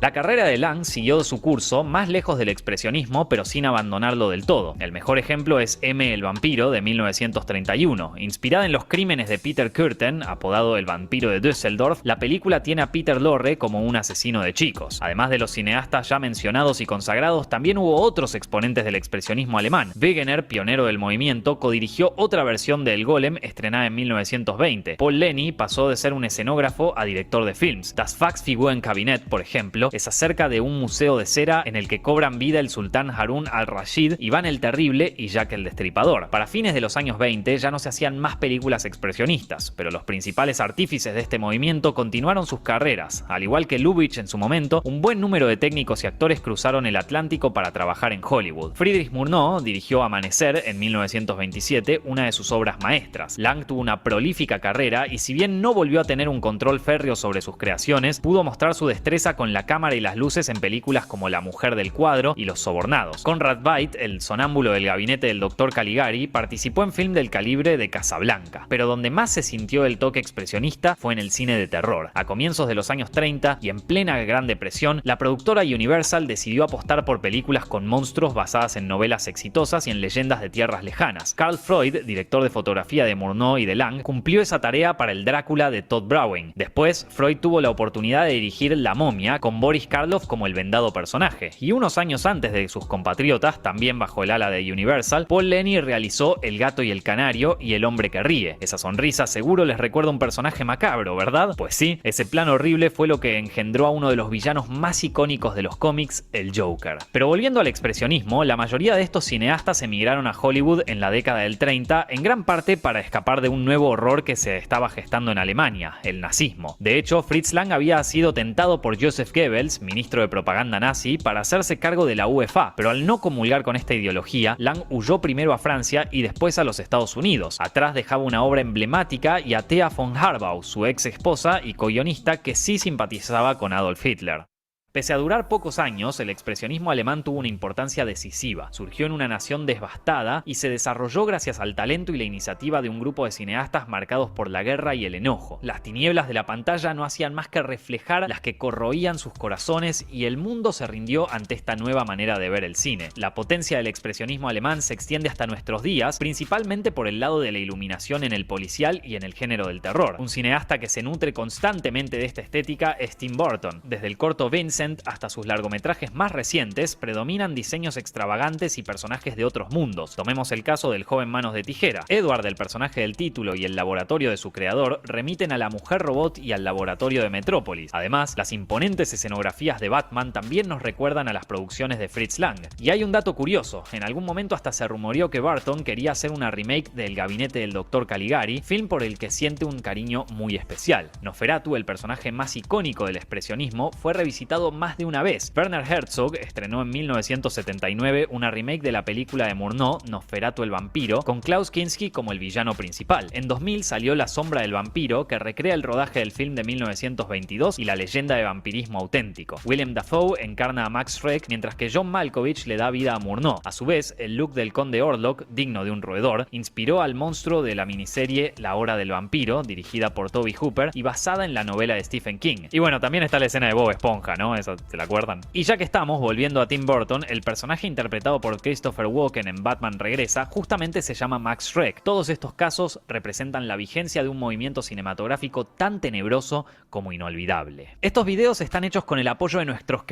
La carrera de Lang siguió su curso más lejos del expresionismo, pero sin abandonarlo del todo. El mejor ejemplo es M. el vampiro de 1931. Inspirada en los crímenes de Peter Kürten, apodado el vampiro de Düsseldorf, la película tiene a Peter Lorre como un asesino de chicos. Además de los cineastas ya mencionados y consagrados, también hubo otros exponentes del expresionismo alemán. Wegener, pionero del movimiento, codirigió otra versión de El Golem estrenada en 1920. Paul Leni pasó de ser un escenógrafo a director de films. Das Faxfigurenkabinett, por ejemplo, es acerca de un museo de cera en el que cobran vida el sultán Harún al-Rashid, Iván el Terrible y Jack el Destripador. Para fines de los años 20 ya no se hacían más películas expresionistas, pero los principales artífices de este movimiento continuaron sus carreras. Al igual que Lubitsch en su momento, un buen número de técnicos y actores cruzaron el Atlántico para trabajar en Hollywood. Friedrich Murnau dirigió Amanecer en 1927, una de sus obras maestras. Lang tuvo una prolífica carrera y si bien no volvió a tener un control férreo sobre sus creaciones, pudo mostrar su destreza con la cámara y las luces en películas como La mujer del cuadro y Los sobornados. Conrad Veidt, el sonámbulo del gabinete del Dr. Caligari, participó en film del calibre de Casablanca, pero donde más se sintió el toque expresionista fue en el cine de terror. A comienzos de los años 30 y en plena Gran Depresión, la productora Universal decidió apostar por películas con monstruos basadas en novelas exitosas y en leyendas de tierras lejanas. Carl Freud, director de fotografía de Murnau y de Lang, cumplió esa tarea para el Drácula de Todd Browning. Después, Freud tuvo la oportunidad de dirigir La momia con Boris Karloff como el vendado personaje, y unos años antes de sus compatriotas, también bajo el ala de Universal, Paul Leni realizó El gato y el canario y El hombre que ríe. Esa sonrisa seguro les recuerda un personaje macabro, ¿verdad? Pues sí, ese plan horrible fue lo que engendró a uno de los villanos más icónicos de los cómics, el Joker. Pero volviendo al expresionismo, la mayoría de estos cineastas emigraron a Hollywood en la década del 30, en gran parte para escapar de un nuevo horror que se estaba gestando en Alemania, el nazismo. De hecho, Fritz Lang había sido tentado por Joseph Goebbels, ministro de propaganda nazi, para hacerse cargo de la UFA, pero al no comulgar con esta ideología, Lang huyó primero a Francia y después a los Estados Unidos. Atrás dejaba una obra emblemática y a Thea von Harbou, su ex esposa y co-guionista, que sí simpatizaba con Adolf Hitler. Pese a durar pocos años, el expresionismo alemán tuvo una importancia decisiva. Surgió en una nación devastada y se desarrolló gracias al talento y la iniciativa de un grupo de cineastas marcados por la guerra y el enojo. Las tinieblas de la pantalla no hacían más que reflejar las que corroían sus corazones y el mundo se rindió ante esta nueva manera de ver el cine. La potencia del expresionismo alemán se extiende hasta nuestros días, principalmente por el lado de la iluminación en el policial y en el género del terror. Un cineasta que se nutre constantemente de esta estética es Tim Burton. Desde el corto Vincent hasta sus largometrajes más recientes, predominan diseños extravagantes y personajes de otros mundos. Tomemos el caso del joven Manos de Tijera. Edward, el personaje del título, y el laboratorio de su creador remiten a la mujer robot y al laboratorio de Metrópolis. Además, las imponentes escenografías de Batman también nos recuerdan a las producciones de Fritz Lang. Y hay un dato curioso, en algún momento hasta se rumoreó que Burton quería hacer una remake del Gabinete del Dr. Caligari, film por el que siente un cariño muy especial. Nosferatu, el personaje más icónico del expresionismo, fue revisitado más de una vez. Werner Herzog estrenó en 1979 una remake de la película de Murnau, Nosferatu el vampiro, con Klaus Kinski como el villano principal. En 2000 salió La sombra del vampiro, que recrea el rodaje del film de 1922 y la leyenda de vampirismo auténtico. Willem Dafoe encarna a Max Schreck, mientras que John Malkovich le da vida a Murnau. A su vez, el look del conde Orlok, digno de un roedor, inspiró al monstruo de la miniserie La hora del vampiro, dirigida por Toby Hooper y basada en la novela de Stephen King. Y bueno, también está la escena de Bob Esponja, ¿no? ¿Se la acuerdan? Y ya que estamos, volviendo a Tim Burton, el personaje interpretado por Christopher Walken en Batman Regresa justamente se llama Max Schreck. Todos estos casos representan la vigencia de un movimiento cinematográfico tan tenebroso como inolvidable. Estos videos están hechos con el apoyo de nuestros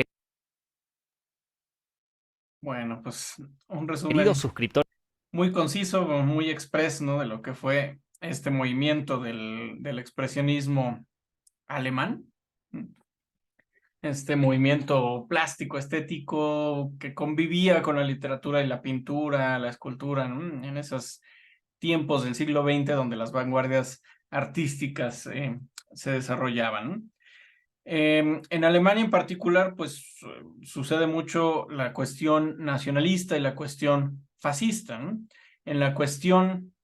Bueno, pues un resumen queridos suscriptores muy conciso, muy express, ¿no? De lo que fue este movimiento del expresionismo alemán. Este movimiento plástico, estético, que convivía con la literatura y la pintura, la escultura, ¿no? En esos tiempos del siglo XX donde las vanguardias artísticas se desarrollaban, ¿no? En Alemania en particular, pues sucede mucho la cuestión nacionalista y la cuestión fascista, ¿no? En la cuestión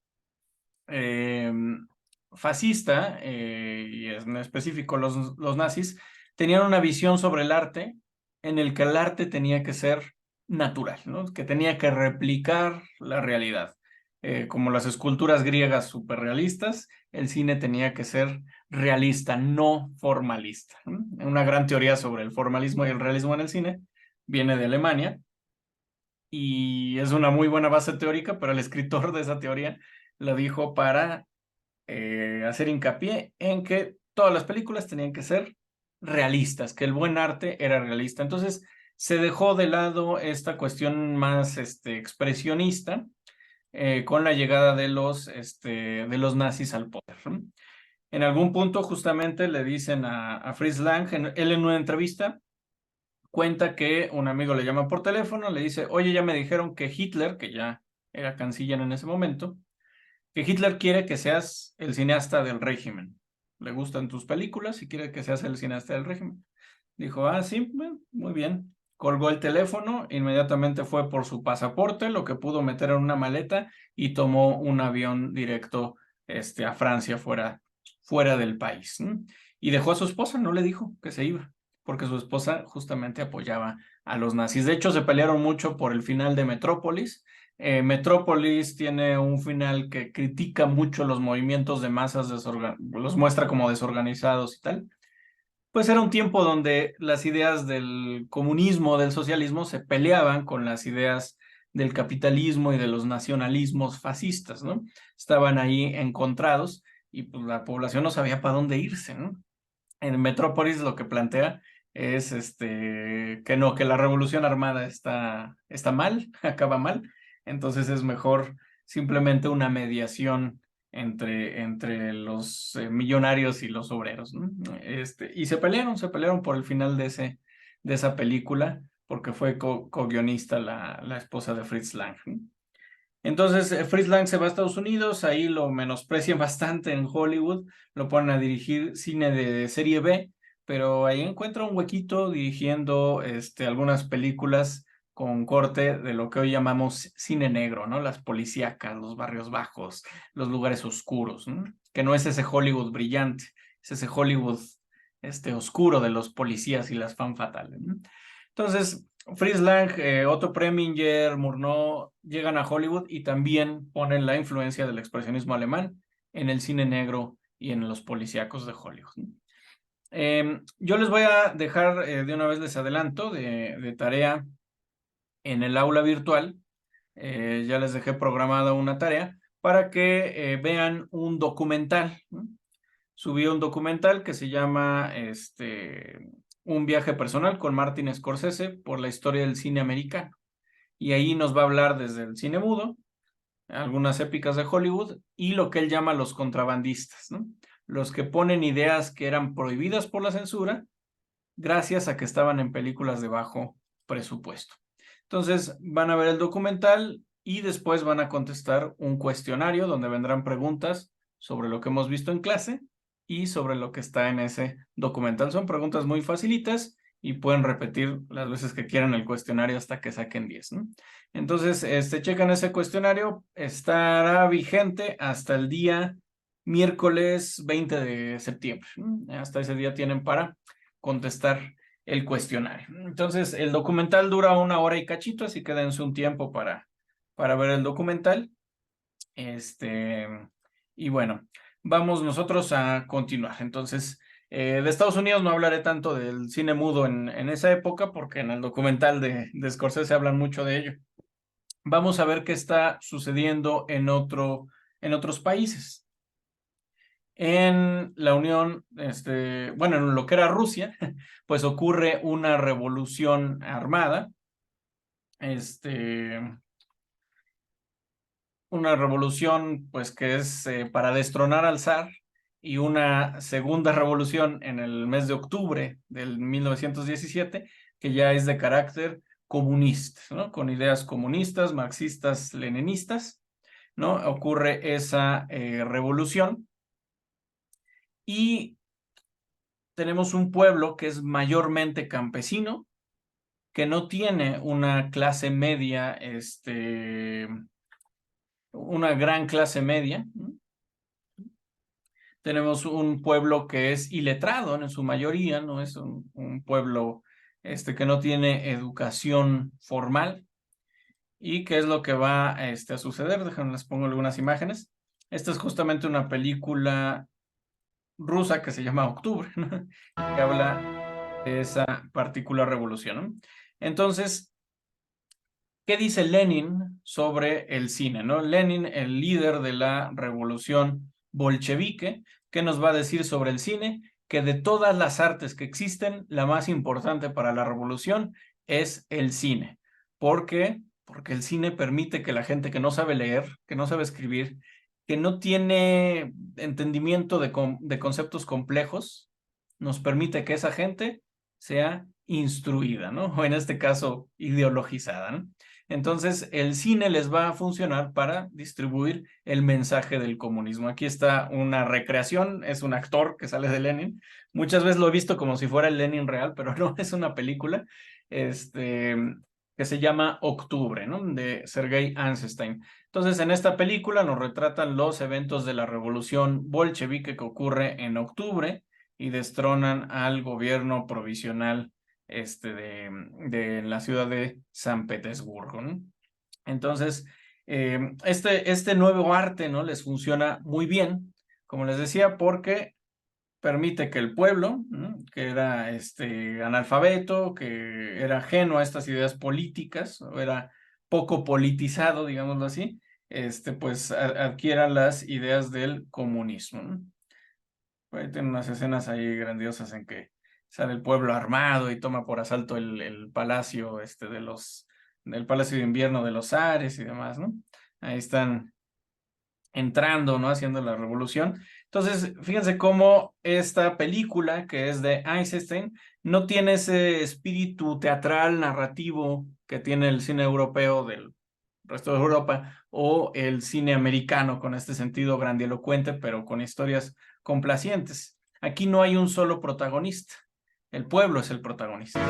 fascista, y en específico los nazis, tenían una visión sobre el arte en el que el arte tenía que ser natural, ¿no? Que tenía que replicar la realidad. Como las esculturas griegas superrealistas, el cine tenía que ser realista, no formalista, ¿no? Una gran teoría sobre el formalismo y el realismo en el cine viene de Alemania y es una muy buena base teórica, pero el escritor de esa teoría lo dijo para hacer hincapié en que todas las películas tenían que ser realistas, que el buen arte era realista. Entonces se dejó de lado esta cuestión más expresionista con la llegada de los nazis al poder, ¿no? En algún punto justamente le dicen a Fritz Lang, él en una entrevista cuenta que un amigo le llama por teléfono, le dice, oye, ya me dijeron que Hitler, que ya era canciller en ese momento, que Hitler quiere que seas el cineasta del régimen. Le gustan tus películas y quiere que seas el cineasta del régimen. Dijo, ah, sí, bueno, muy bien. Colgó el teléfono, inmediatamente fue por su pasaporte, lo que pudo meter en una maleta y tomó un avión directo a Francia, fuera del país, ¿no? Y dejó a su esposa, no le dijo que se iba, porque su esposa justamente apoyaba a los nazis. De hecho, se pelearon mucho por el final de Metrópolis. Metrópolis tiene un final que critica mucho los movimientos de masas, los muestra como desorganizados y tal. Pues era un tiempo donde las ideas del comunismo, del socialismo, se peleaban con las ideas del capitalismo y de los nacionalismos fascistas, ¿no? Estaban ahí encontrados y pues la población no sabía para dónde irse, ¿no? En Metrópolis lo que plantea es que no, que la revolución armada está mal, acaba mal, entonces es mejor simplemente una mediación entre los millonarios y los obreros, ¿no? Y se pelearon por el final de esa película, porque fue co-guionista la esposa de Fritz Lang, ¿no? Entonces, Fritz Lang se va a Estados Unidos, ahí lo menosprecian bastante en Hollywood, lo ponen a dirigir cine de serie B, pero ahí encuentra un huequito dirigiendo algunas películas con corte de lo que hoy llamamos cine negro, ¿no? Las policíacas, los barrios bajos, los lugares oscuros, ¿no? Que no es ese Hollywood brillante, es ese Hollywood oscuro de los policías y las fan fatales, ¿no? Entonces, Fritz Lang, Otto Preminger, Murnau llegan a Hollywood y también ponen la influencia del expresionismo alemán en el cine negro y en los policíacos de Hollywood. Yo les voy a dejar, de una vez les adelanto, de tarea en el aula virtual. Ya les dejé programada una tarea para que vean un documental, ¿no? Subí un documental que se llama Un viaje personal con Martin Scorsese por la historia del cine americano. Y ahí nos va a hablar desde el cine mudo, algunas épicas de Hollywood y lo que él llama los contrabandistas, ¿no? Los que ponen ideas que eran prohibidas por la censura gracias a que estaban en películas de bajo presupuesto. Entonces van a ver el documental y después van a contestar un cuestionario donde vendrán preguntas sobre lo que hemos visto en clase y sobre lo que está en ese documental. Son preguntas muy facilitas y pueden repetir las veces que quieran el cuestionario hasta que saquen 10, ¿no? Entonces, checan ese cuestionario, estará vigente hasta el día miércoles 20 de septiembre, ¿no? Hasta ese día tienen para contestar el cuestionario. Entonces, el documental dura 1 hora y cachito, así que dense un tiempo para ver el documental. Y bueno, vamos nosotros a continuar. Entonces, de Estados Unidos no hablaré tanto del cine mudo en esa época, porque en el documental de Scorsese hablan mucho de ello. Vamos a ver qué está sucediendo en otros países. En la Unión, bueno, en lo que era Rusia, pues ocurre una revolución armada, una revolución pues que es para destronar al zar, y una segunda revolución en el mes de octubre del 1917 que ya es de carácter comunista, ¿no? Con ideas comunistas, marxistas, leninistas, ¿no? Ocurre esa revolución y tenemos un pueblo que es mayormente campesino, que no tiene una clase media, una gran clase media, ¿no? Tenemos un pueblo que es iletrado en su mayoría, no es un pueblo que no tiene educación formal. ¿Y qué es lo que va a suceder? Déjenme les pongo algunas imágenes. Esta es justamente una película rusa que se llama Octubre, ¿no? Que habla de esa particular revolución, ¿no? Entonces, ¿qué dice Lenin sobre el cine, ¿no? Lenin, el líder de la revolución bolchevique, ¿qué nos va a decir sobre el cine? Que de todas las artes que existen, la más importante para la revolución es el cine. ¿Por qué? Porque el cine permite que la gente que no sabe leer, que no sabe escribir, que no tiene entendimiento de conceptos complejos, nos permite que esa gente sea instruida, ¿no? O en este caso, ideologizada, ¿no? Entonces, el cine les va a funcionar para distribuir el mensaje del comunismo. Aquí está una recreación, es un actor que sale de Lenin. Muchas veces lo he visto como si fuera el Lenin real, pero no, es una película que se llama Octubre, ¿no? De Sergei Eisenstein. Entonces, en esta película nos retratan los eventos de la revolución bolchevique que ocurre en octubre y destronan al gobierno provisional de la ciudad de San Petersburgo, ¿no? Entonces, este nuevo arte, ¿no? Les funciona muy bien, como les decía, porque permite que el pueblo, ¿no? Que era analfabeto, que era ajeno a estas ideas políticas, o era poco politizado, digámoslo así, pues adquiera las ideas del comunismo, ¿no? Tiene unas escenas ahí grandiosas en que sale el pueblo armado y toma por asalto el palacio del Palacio de Invierno de los zares y demás, ¿no? Ahí están entrando, ¿no? Haciendo la revolución. Entonces, fíjense cómo esta película, que es de Eisenstein, no tiene ese espíritu teatral, narrativo que tiene el cine europeo del resto de Europa o el cine americano con este sentido grandilocuente, pero con historias complacientes. Aquí no hay un solo protagonista. El pueblo es el protagonista.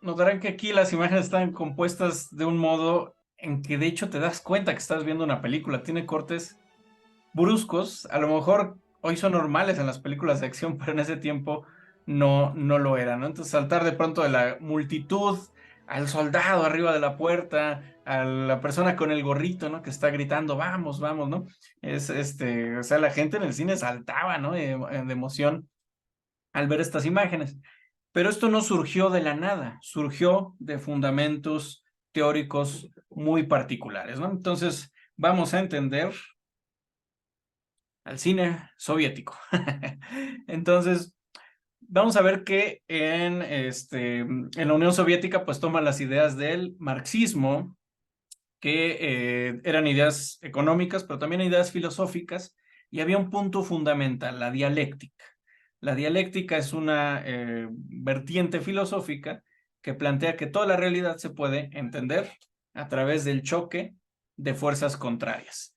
Notarán que aquí las imágenes están compuestas de un modo en que de hecho te das cuenta que estás viendo una película. Tiene cortes bruscos, a lo mejor hoy son normales en las películas de acción, pero en ese tiempo no lo era, ¿no? Entonces saltar de pronto de la multitud al soldado arriba de la puerta, a la persona con el gorrito, ¿no? Que está gritando, vamos, vamos, ¿no? O sea, la gente en el cine saltaba, ¿no? De emoción al ver estas imágenes. Pero esto no surgió de la nada, surgió de fundamentos teóricos muy particulares, ¿no? Entonces, vamos a entender al cine soviético. Entonces, vamos a ver que en la Unión Soviética, pues toman las ideas del marxismo, que eran ideas económicas, pero también ideas filosóficas, y había un punto fundamental, la dialéctica. La dialéctica es una vertiente filosófica que plantea que toda la realidad se puede entender a través del choque de fuerzas contrarias.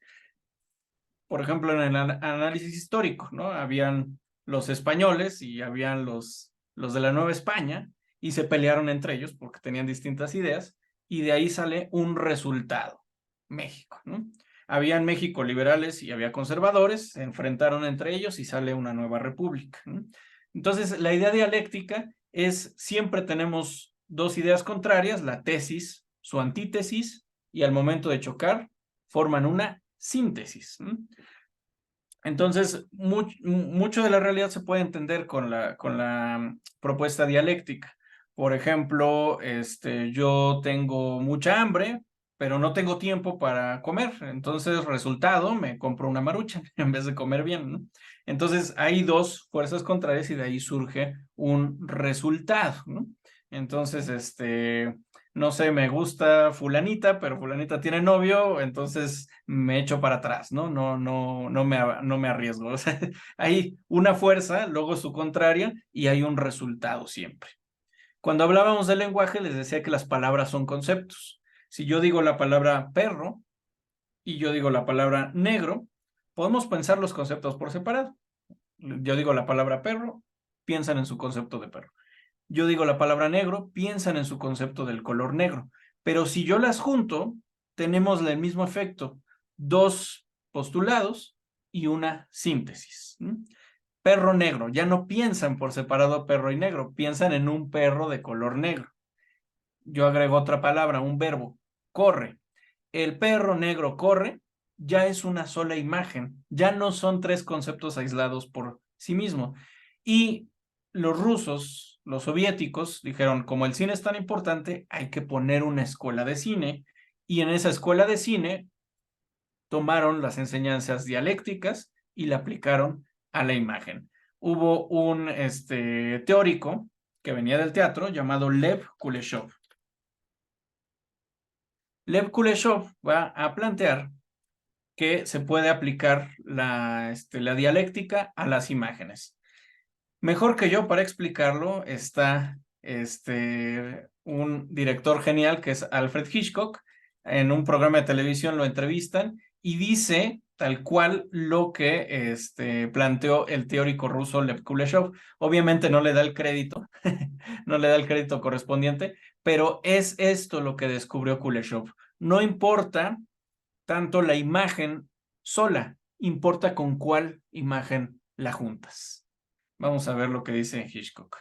Por ejemplo, en el análisis histórico, ¿no? Habían los españoles y habían los de la Nueva España y se pelearon entre ellos porque tenían distintas ideas y de ahí sale un resultado, México, ¿no? Había en México liberales y había conservadores, se enfrentaron entre ellos y sale una nueva república, ¿no? Entonces, la idea dialéctica es siempre tenemos dos ideas contrarias, la tesis, su antítesis, y al momento de chocar forman una síntesis, ¿no? Entonces, mucho de la realidad se puede entender con la propuesta dialéctica. Por ejemplo, yo tengo mucha hambre, pero no tengo tiempo para comer. Entonces, resultado, me compro una Maruchan en vez de comer bien, ¿no? Entonces, hay dos fuerzas contrarias y de ahí surge un resultado, ¿no? Entonces, no sé, me gusta fulanita, pero fulanita tiene novio, entonces me echo para atrás, ¿no? No me arriesgo. O sea, hay una fuerza, luego su contraria, y hay un resultado siempre. Cuando hablábamos del lenguaje, les decía que las palabras son conceptos. Si yo digo la palabra perro y yo digo la palabra negro, podemos pensar los conceptos por separado. Yo digo la palabra perro, piensan en su concepto de perro. Yo digo la palabra negro, piensan en su concepto del color negro. Pero si yo las junto, tenemos el mismo efecto. Dos postulados y una síntesis. perro negro. Ya no piensan por separado perro y negro, piensan en un perro de color negro. Yo agrego otra palabra, un verbo, corre. El perro negro corre, ya es una sola imagen, ya no son tres conceptos aislados por sí mismo. Y los rusos, los soviéticos, dijeron, como el cine es tan importante, hay que poner una escuela de cine. Y en esa escuela de cine tomaron las enseñanzas dialécticas y la aplicaron a la imagen. Hubo un teórico que venía del teatro llamado Lev Kuleshov. Lev Kuleshov va a plantear que se puede aplicar la dialéctica a las imágenes. Mejor que yo para explicarlo está un director genial que es Alfred Hitchcock. En un programa de televisión lo entrevistan y dice tal cual lo que planteó el teórico ruso Lev Kuleshov. Obviamente no le da el crédito, no le da el crédito correspondiente, pero es esto lo que descubrió Kuleshov. No importa tanto la imagen sola, importa con cuál imagen la juntas. Vamos a ver lo que dice Hitchcock.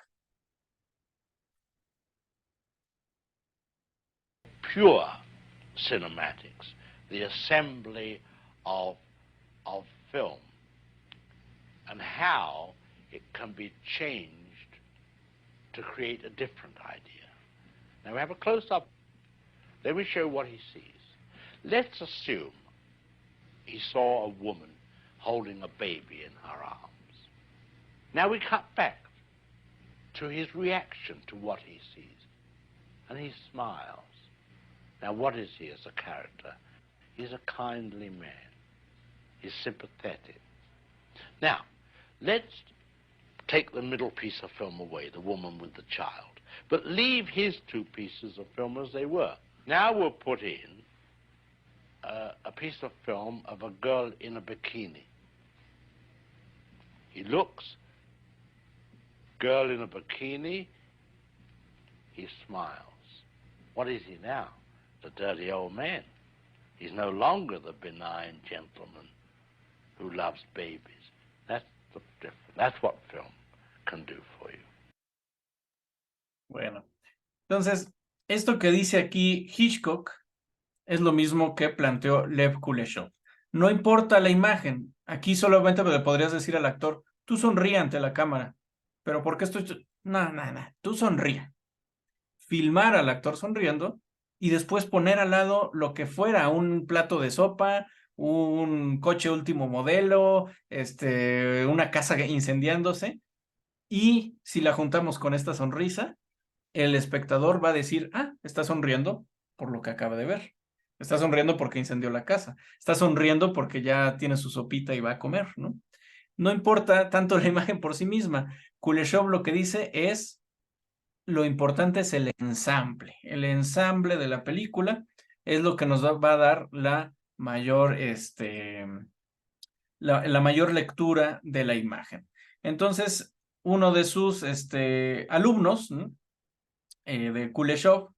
Pure cinematics, the assembly of film, and how it can be changed to create a different idea. Now we have a close-up. Let me show what he sees. Let's assume he saw a woman holding a baby in her arms. Now we cut back to his reaction to what he sees, and he smiles. Now what is he as a character? He's a kindly man. He's sympathetic. Now, let's take the middle piece of film away, the woman with the child, but leave his two pieces of film as they were. Now we'll put in a piece of film of a girl in a bikini. He looks, girl in a bikini, he smiles. What is he now? The dirty old man. He's no longer the benign gentleman who loves babies. That's the difference. That's what film can do for you. Bueno, entonces, esto que dice aquí Hitchcock es lo mismo que planteó Lev Kuleshov. No importa la imagen, aquí solamente le podrías decir al actor, tú sonríe ante la cámara, pero ¿por qué estoy...? No, tú sonríe. Filmar al actor sonriendo y después poner al lado lo que fuera, un plato de sopa, un coche último modelo, una casa incendiándose, y si la juntamos con esta sonrisa, el espectador va a decir, está sonriendo por lo que acaba de ver. Está sonriendo porque incendió la casa. Está sonriendo porque ya tiene su sopita y va a comer, ¿no? No importa tanto la imagen por sí misma. Kuleshov lo que dice es, lo importante es el ensamble. El ensamble de la película es lo que nos va a dar la mayor, la mayor lectura de la imagen. Entonces, uno de sus alumnos, ¿no?, de Kuleshov,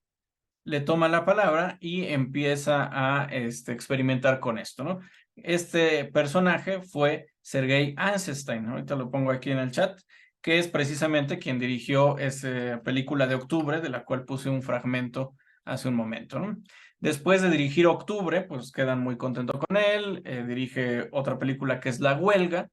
le toma la palabra y empieza a experimentar con esto, ¿no? Este personaje fue Sergei Eisenstein, ¿no? Ahorita lo pongo aquí en el chat, que es precisamente quien dirigió esa película de Octubre, de la cual puse un fragmento hace un momento, ¿no? Después de dirigir Octubre, pues quedan muy contentos con él, dirige otra película que es La Huelga,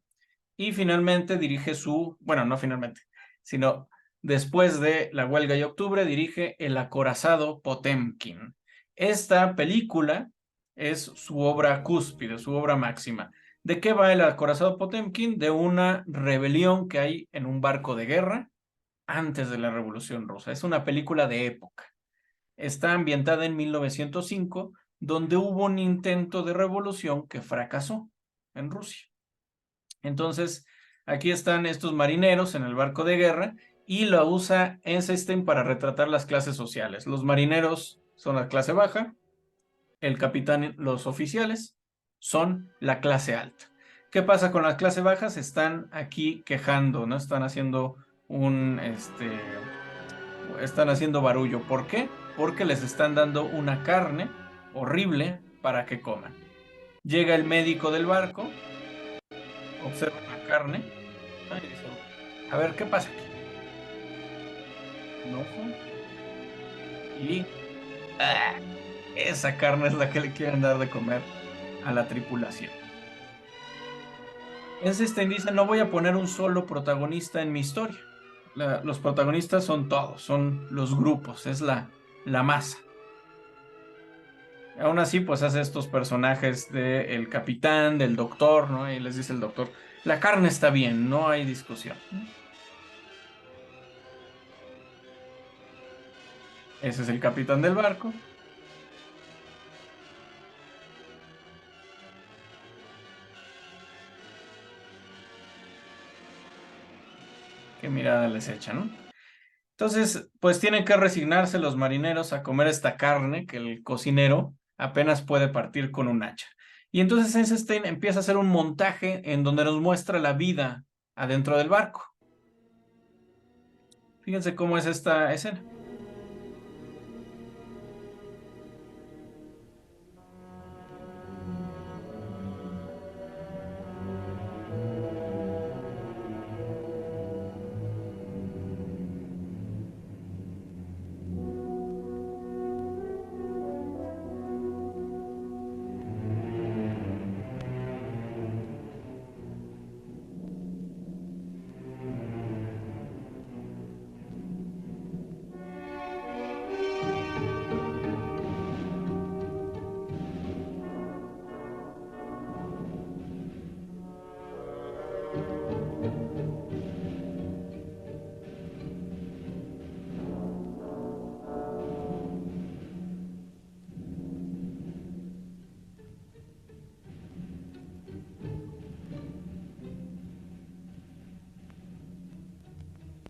y finalmente dirige bueno, no finalmente, sino después de La Huelga y Octubre, dirige El acorazado Potemkin. Esta película es su obra cúspide, su obra máxima. ¿De qué va El acorazado Potemkin? De una rebelión que hay en un barco de guerra antes de la Revolución Rusa. Es una película de época. Está ambientada en 1905, donde hubo un intento de revolución que fracasó en Rusia. Entonces, aquí están estos marineros en el barco de guerra y lo usa Eisenstein para retratar las clases sociales. Los marineros son la clase baja, el capitán, los oficiales, son la clase alta. ¿Qué pasa con las clases bajas? Están aquí quejando, ¿no? Están haciendo están haciendo barullo. ¿Por qué? Porque les están dando una carne horrible para que coman. Llega el médico del barco, observa la carne ¿no? Y dice, a ver, ¿qué pasa aquí? Un ojo. Y esa carne es la que le quieren dar de comer a la tripulación. Einstein dice, no voy a poner un solo protagonista en mi historia. Los protagonistas son todos, son los grupos, es la masa. Aún así, pues hace estos personajes del capitán, del doctor, ¿no? Y les dice el doctor, la carne está bien, no hay discusión. Ese es el capitán del barco. Qué mirada les echa, ¿no? Entonces, pues tienen que resignarse los marineros a comer esta carne que el cocinero apenas puede partir con un hacha. Y entonces Einstein empieza a hacer un montaje en donde nos muestra la vida adentro del barco. Fíjense cómo es esta escena.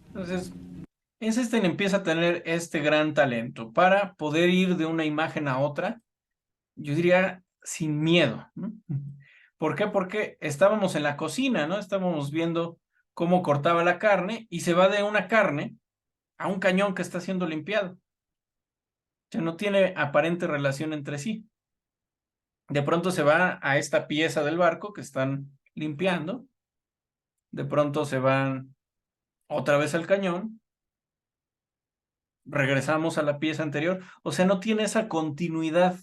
Entonces, Einstein empieza a tener este gran talento para poder ir de una imagen a otra, yo diría, sin miedo, ¿no? ¿Por qué? Porque estábamos en la cocina, ¿no? Estábamos viendo cómo cortaba la carne y se va de una carne a un cañón que está siendo limpiado. O sea, no tiene aparente relación entre sí. De pronto se va a esta pieza del barco que están limpiando. De pronto se van otra vez al cañón. Regresamos a la pieza anterior. O sea, no tiene esa continuidad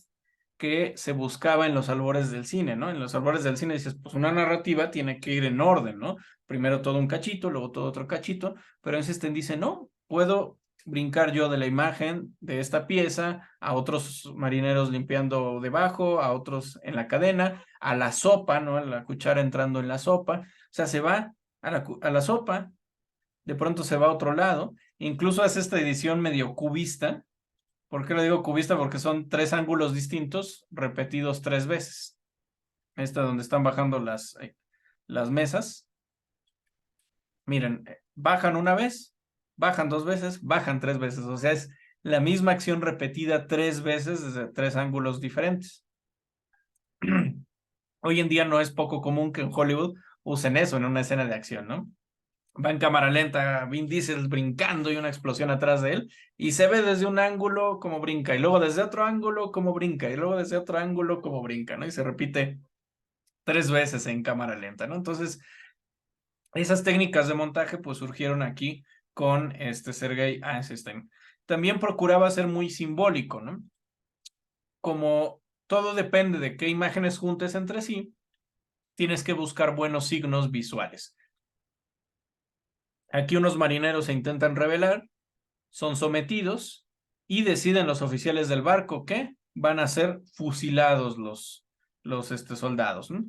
que se buscaba en los albores del cine, ¿no? En los albores del cine dices, pues una narrativa tiene que ir en orden, ¿no? Primero todo un cachito, luego todo otro cachito, pero Einstein dice, no, puedo brincar yo de la imagen de esta pieza a otros marineros limpiando debajo, a otros en la cadena, a la sopa, ¿no? A la cuchara entrando en la sopa, o sea, se va a la sopa, de pronto se va a otro lado, incluso hace esta edición medio cubista. ¿Por qué le digo cubista? Porque son 3 ángulos distintos repetidos 3 veces. Esta donde están bajando las mesas. Miren, bajan una vez, bajan 2 veces, bajan 3 veces. O sea, es la misma acción repetida 3 veces desde 3 ángulos diferentes. Hoy en día no es poco común que en Hollywood usen eso en una escena de acción, ¿no? Va en cámara lenta, Vin Diesel brincando y una explosión atrás de él, y se ve desde un ángulo como brinca, y luego desde otro ángulo como brinca, y luego desde otro ángulo como brinca, ¿no? Y se repite 3 veces en cámara lenta, ¿no? Entonces, esas técnicas de montaje pues surgieron aquí con Sergei Eisenstein. También procuraba ser muy simbólico, ¿no? Como todo depende de qué imágenes juntes entre sí, tienes que buscar buenos signos visuales. Aquí unos marineros se intentan rebelar, son sometidos y deciden los oficiales del barco que van a ser fusilados los soldados, ¿no?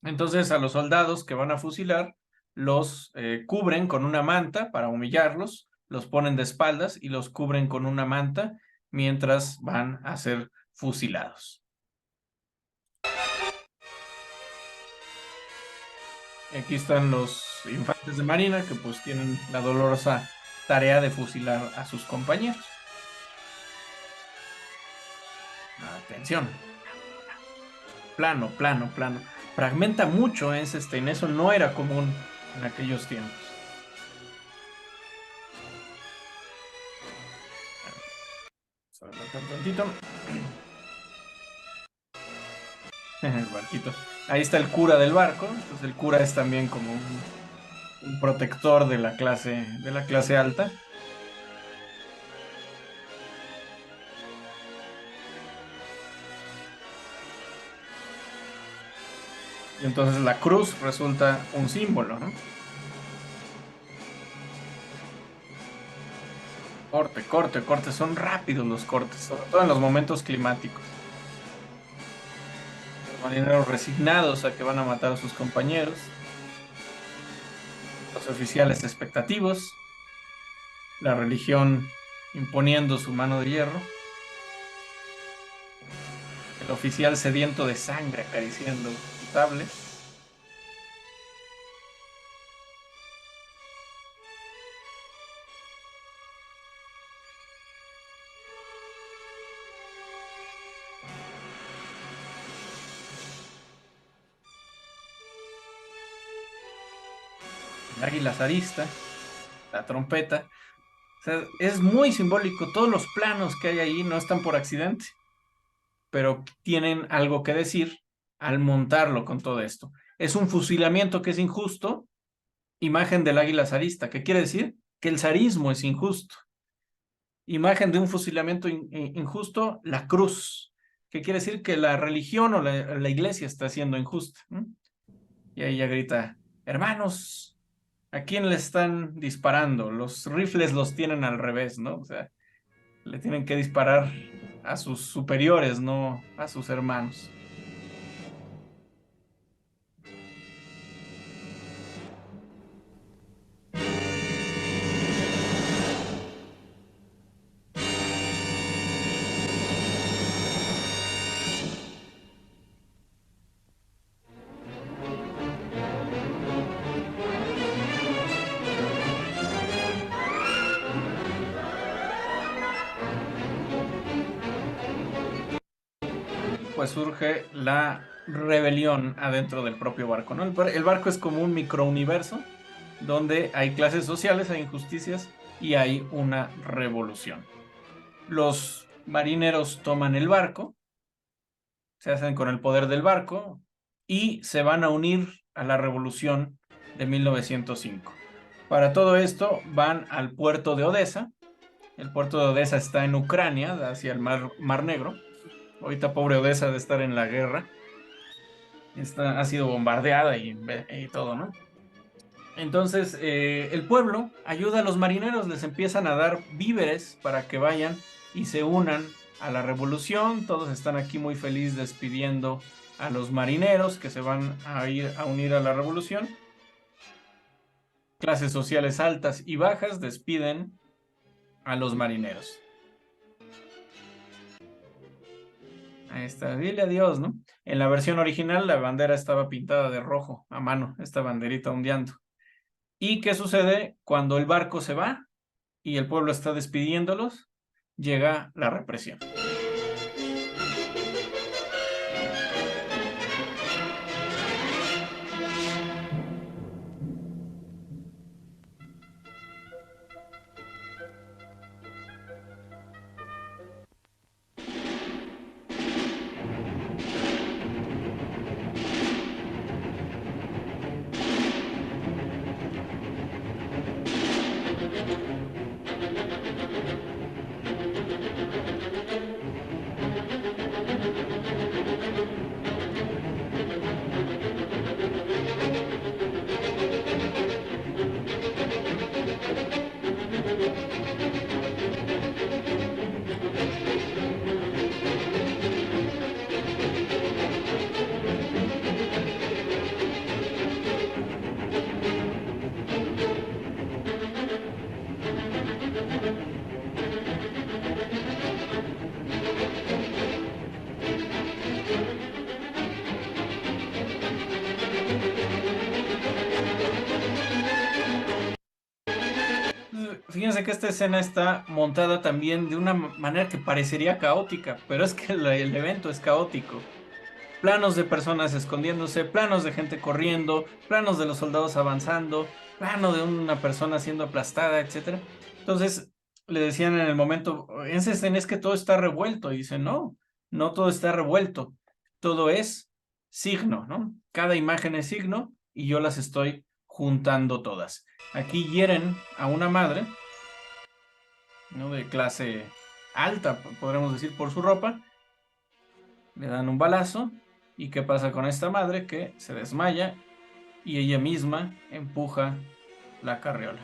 Entonces a los soldados que van a fusilar los cubren con una manta para humillarlos, los ponen de espaldas y los cubren con una manta mientras van a ser fusilados. Aquí están los infantes de marina que pues tienen la dolorosa tarea de fusilar a sus compañeros. Atención. Plano, plano, plano. Fragmenta mucho Einstein, eso no era común en aquellos tiempos. Vamos a adelantar tantito. El barquito. Ahí está el cura del barco. Entonces el cura es también como un protector de la clase alta. Y entonces la cruz resulta un símbolo, ¿no? Corte, corte, corte. Son rápidos los cortes, sobre todo en los momentos climáticos. Los marineros resignados a que van a matar a sus compañeros. Los oficiales expectativos. La religión imponiendo su mano de hierro. El oficial sediento de sangre acariciando su sable. El águila zarista, la trompeta. O sea, es muy simbólico. Todos los planos que hay ahí no están por accidente, pero tienen algo que decir al montarlo con todo esto. Es un fusilamiento que es injusto, imagen del águila zarista. ¿Qué quiere decir? Que el zarismo es injusto. Imagen de un fusilamiento injusto, la cruz. ¿Qué quiere decir? Que la religión o la iglesia está siendo injusta. Y ahí ya grita, hermanos, ¿a quién le están disparando? Los rifles los tienen al revés, ¿no? O sea, le tienen que disparar a sus superiores, no a sus hermanos. Pues surge la rebelión adentro del propio barco, ¿no? El barco es como un microuniverso donde hay clases sociales, hay injusticias y hay una revolución. Los marineros toman el barco, se hacen con el poder del barco y se van a unir a la revolución de 1905. Para todo esto van al puerto de Odessa. El puerto de Odessa está en Ucrania, hacia el Mar Negro. Ahorita pobre Odessa de estar en la guerra. Ha sido bombardeada y todo, ¿no? Entonces, el pueblo ayuda a los marineros, les empiezan a dar víveres para que vayan y se unan a la revolución. Todos están aquí muy felices despidiendo a los marineros que se van a ir a unir a la revolución. Clases sociales altas y bajas despiden a los marineros. Ahí está, dile adiós, ¿no? En la versión original la bandera estaba pintada de rojo a mano, esta banderita ondeando. ¿Y qué sucede cuando el barco se va y el pueblo está despidiéndolos? Llega la represión. Fíjense que esta escena está montada también de una manera que parecería caótica, pero es que el evento es caótico. Planos de personas escondiéndose, planos de gente corriendo, planos de los soldados avanzando, plano de una persona siendo aplastada, etc. Entonces le decían en el momento, en esa escena es que todo está revuelto, y dice, no, no todo está revuelto, todo es signo, ¿no? Cada imagen es signo y yo las estoy juntando todas. Aquí hieren a una madre, ¿no? De clase alta, podremos decir, por su ropa. Le dan un balazo. ¿Y qué pasa con esta madre? Que se desmaya y ella misma empuja la carriola.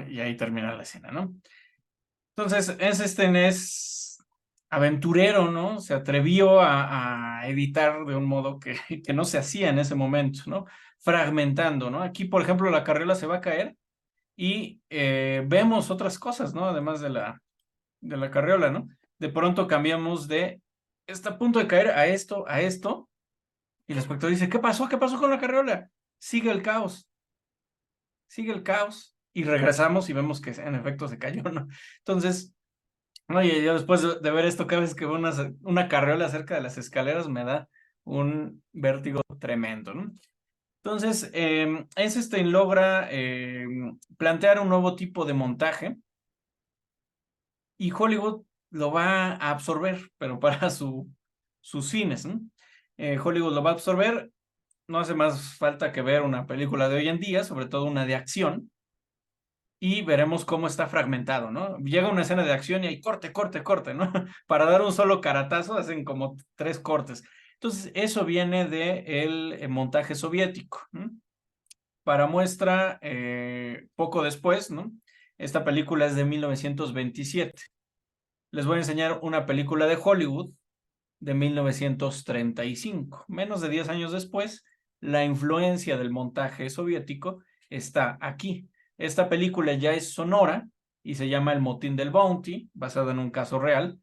Y ahí termina la escena, ¿no? Entonces, es aventurero, ¿no? Se atrevió a editar de un modo que no se hacía en ese momento, ¿no? Fragmentando, ¿no? Aquí, por ejemplo, la carriola se va a caer y vemos otras cosas, ¿no? Además de la carriola, ¿no? De pronto cambiamos de, está a punto de caer a esto, y el espectador dice, ¿qué pasó? ¿Qué pasó con la carriola? Sigue el caos, y regresamos y vemos que en efecto se cayó, ¿no? Entonces, oye, yo después de ver esto, cada vez que veo una carriola cerca de las escaleras me da un vértigo tremendo, ¿no? Entonces, Eisenstein logra plantear un nuevo tipo de montaje y Hollywood lo va a absorber, pero para sus fines, ¿no? Hollywood lo va a absorber, no hace más falta que ver una película de hoy en día, sobre todo una de acción, y veremos cómo está fragmentado, ¿no? Llega una escena de acción y hay corte, corte, corte, ¿no? Para dar un solo caratazo hacen como 3 cortes. Entonces, eso viene del montaje soviético, ¿no? Para muestra, poco después, ¿no? Esta película es de 1927. Les voy a enseñar una película de Hollywood de 1935. Menos de 10 años después, la influencia del montaje soviético está aquí. Esta película ya es sonora y se llama El Motín del Bounty, basada en un caso real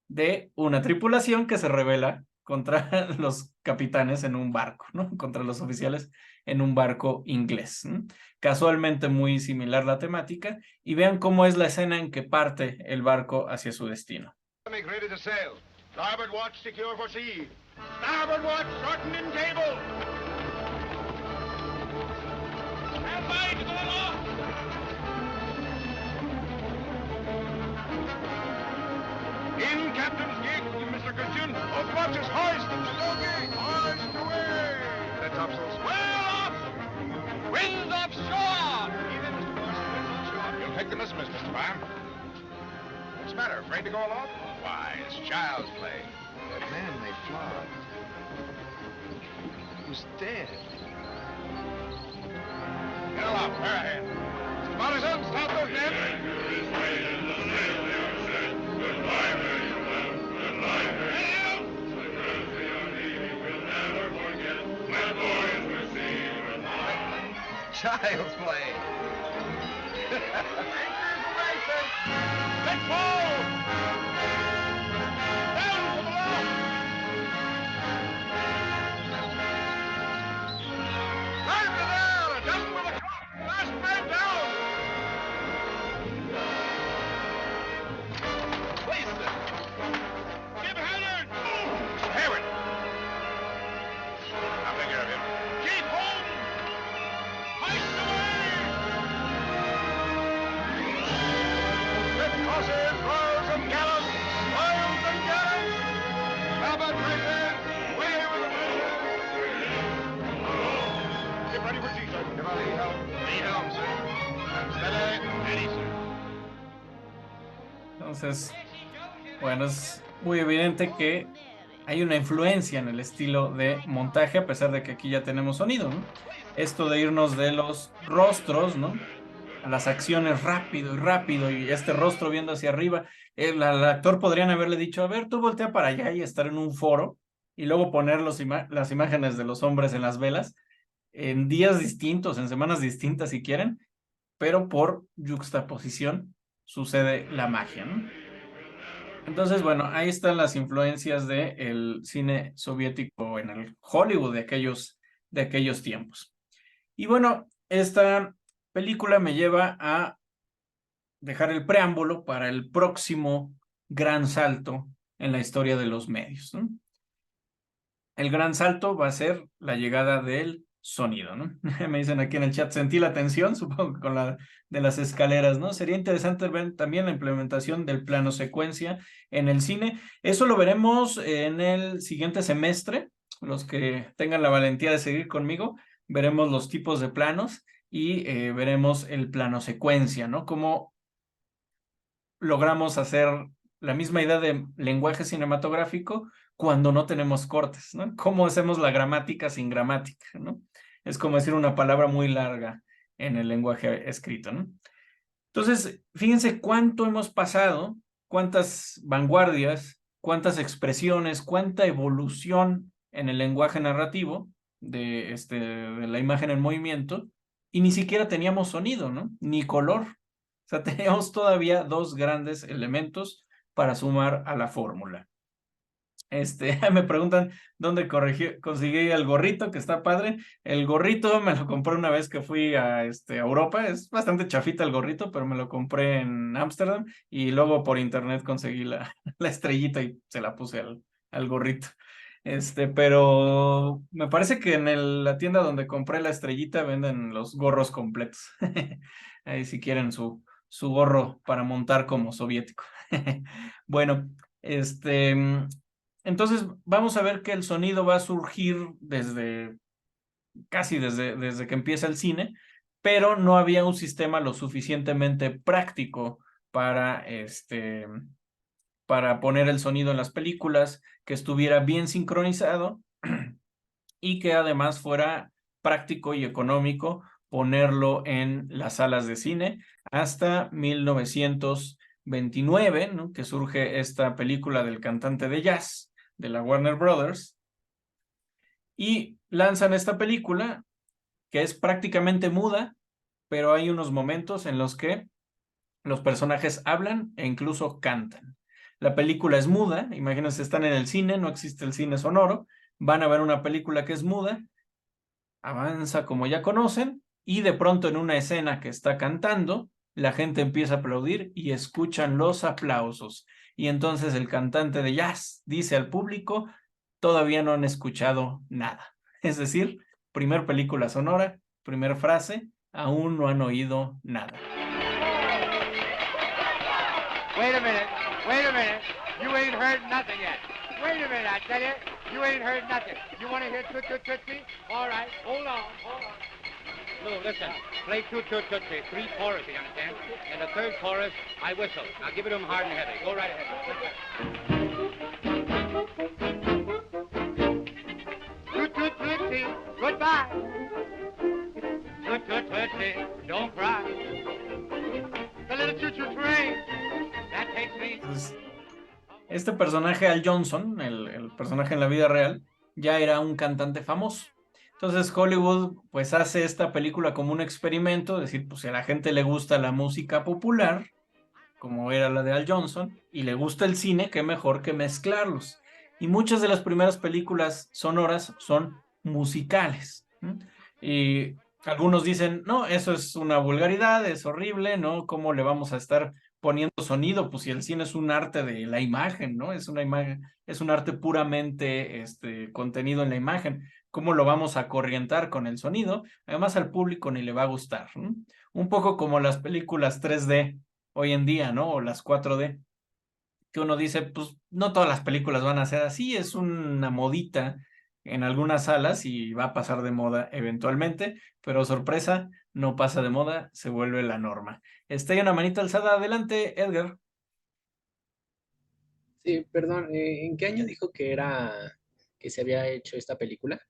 de una tripulación que se rebela contra los capitanes en un barco, ¿no? Contra los oficiales en un barco inglés, ¿no? Casualmente muy similar la temática, y vean cómo es la escena en que parte el barco hacia su destino. Starboard watch secure for sea. Starboard watch shorten in cable. Stand by to go aloft. In captain's gig, Mr. Christian. Both watches hoist. Stogie, hoist away. The topsails well off. Winds offshore. Even Mr. Dawson, winds offshore. You'll take the missiles, Mr. Barham. What's the matter? Afraid to go aloft? Why, it's child's play. That man they flogged was dead. Get aloft, bear ahead. Mr. Morrison, stop those men. Goodbye, very well. Goodbye, very well. Security or Navy will never forget when boys were seen with mine. Child's play. Anchors away, sir. Let fall. Down to the lock. Time to down. Adjust with the clock. Last man down. Please, sir. Give Howard. Hayward. I'll take care of him. Keep home. Hoist away. With crosses, roars, and gallants, oils and gallants. Albert Racer, away with the wind. Get ready for sea, sir. Give out the helm. Lead helm, sir. Steady. Ready, sir. Entonces, bueno, es muy evidente que hay una influencia en el estilo de montaje, a pesar de que aquí ya tenemos sonido, ¿no? Esto de irnos de los rostros, ¿no? A las acciones rápido, y este rostro viendo hacia arriba. Al actor podrían haberle dicho, a ver, tú voltea para allá y estar en un foro, y luego poner las imágenes de los hombres en las velas, en días distintos, en semanas distintas si quieren, pero por yuxtaposición sucede la magia, ¿no? Entonces, bueno, ahí están las influencias del cine soviético en el Hollywood de aquellos tiempos. Y bueno, esta película me lleva a dejar el preámbulo para el próximo gran salto en la historia de los medios, ¿no? El gran salto va a ser la llegada del sonido, ¿no? Me dicen aquí en el chat, sentí la tensión, supongo que con la de las escaleras, ¿no? Sería interesante ver también la implementación del plano secuencia en el cine. Eso lo veremos en el siguiente semestre. Los que tengan la valentía de seguir conmigo, veremos los tipos de planos y veremos el plano secuencia, ¿no? Cómo logramos hacer la misma idea de lenguaje cinematográfico cuando no tenemos cortes, ¿no? ¿Cómo hacemos la gramática sin gramática, ¿no? Es como decir una palabra muy larga en el lenguaje escrito, ¿no? Entonces, fíjense cuánto hemos pasado, cuántas vanguardias, cuántas expresiones, cuánta evolución en el lenguaje narrativo de la imagen en movimiento, y ni siquiera teníamos sonido, ¿no? Ni color. O sea, teníamos todavía dos grandes elementos para sumar a la fórmula. Me preguntan dónde conseguí el gorrito, que está padre. El gorrito me lo compré una vez que fui a Europa. Es bastante chafita el gorrito, pero me lo compré en Ámsterdam y luego por internet conseguí la estrellita y se la puse al gorrito. Pero me parece que en la tienda donde compré la estrellita venden los gorros completos. Ahí si quieren su gorro para montar como soviético. Bueno, entonces vamos a ver que el sonido va a surgir casi desde que empieza el cine, pero no había un sistema lo suficientemente práctico para para poner el sonido en las películas, que estuviera bien sincronizado y que además fuera práctico y económico ponerlo en las salas de cine hasta 1929, ¿no? Que surge esta película del cantante de jazz de la Warner Brothers, y lanzan esta película que es prácticamente muda, pero hay unos momentos en los que los personajes hablan e incluso cantan. La película es muda, imagínense, están en el cine, no existe el cine sonoro, van a ver una película que es muda, avanza como ya conocen, y de pronto en una escena que está cantando, la gente empieza a aplaudir y escuchan los aplausos. Y entonces el cantante de jazz dice al público, todavía no han escuchado nada. Es decir, primer película sonora, primer frase, aún no han oído nada. Wait a minute. Wait a minute. You ain't heard nothing yet. Wait a minute, I tell you. You ain't heard nothing. You want to hear Toot Toot Tootsie? All right. Hold on. Lou, listen. Play Toot Toot Tootsie. 3 choruses, you understand? And the third chorus, I whistle. Now give it to him hard and heavy. Go right ahead. Toot Toot Tootsie. Goodbye. Toot Toot Tootsie. Don't cry. The little choo-choo train. That takes me... Este personaje, Al Johnson, el personaje en la vida real, ya era un cantante famoso. Entonces Hollywood pues hace esta película como un experimento, es decir, pues si a la gente le gusta la música popular, como era la de Al Johnson, y le gusta el cine, qué mejor que mezclarlos. Y muchas de las primeras películas sonoras son musicales. Y algunos dicen, no, eso es una vulgaridad, es horrible, ¿no? ¿Cómo le vamos a estar poniendo sonido? Pues si el cine es un arte de la imagen, ¿no? Es una imagen, es un arte puramente contenido en la imagen. ¿Cómo lo vamos a corrientar con el sonido? Además al público ni le va a gustar, ¿no? Un poco como las películas 3D hoy en día, ¿no? O las 4D, que uno dice, pues no todas las películas van a ser así, es una modita en algunas salas y va a pasar de moda eventualmente, pero sorpresa, no pasa de moda, se vuelve la norma. Hay una manita alzada, adelante, Edgar. Sí, perdón, ¿en qué año dijo que era que se había hecho esta película?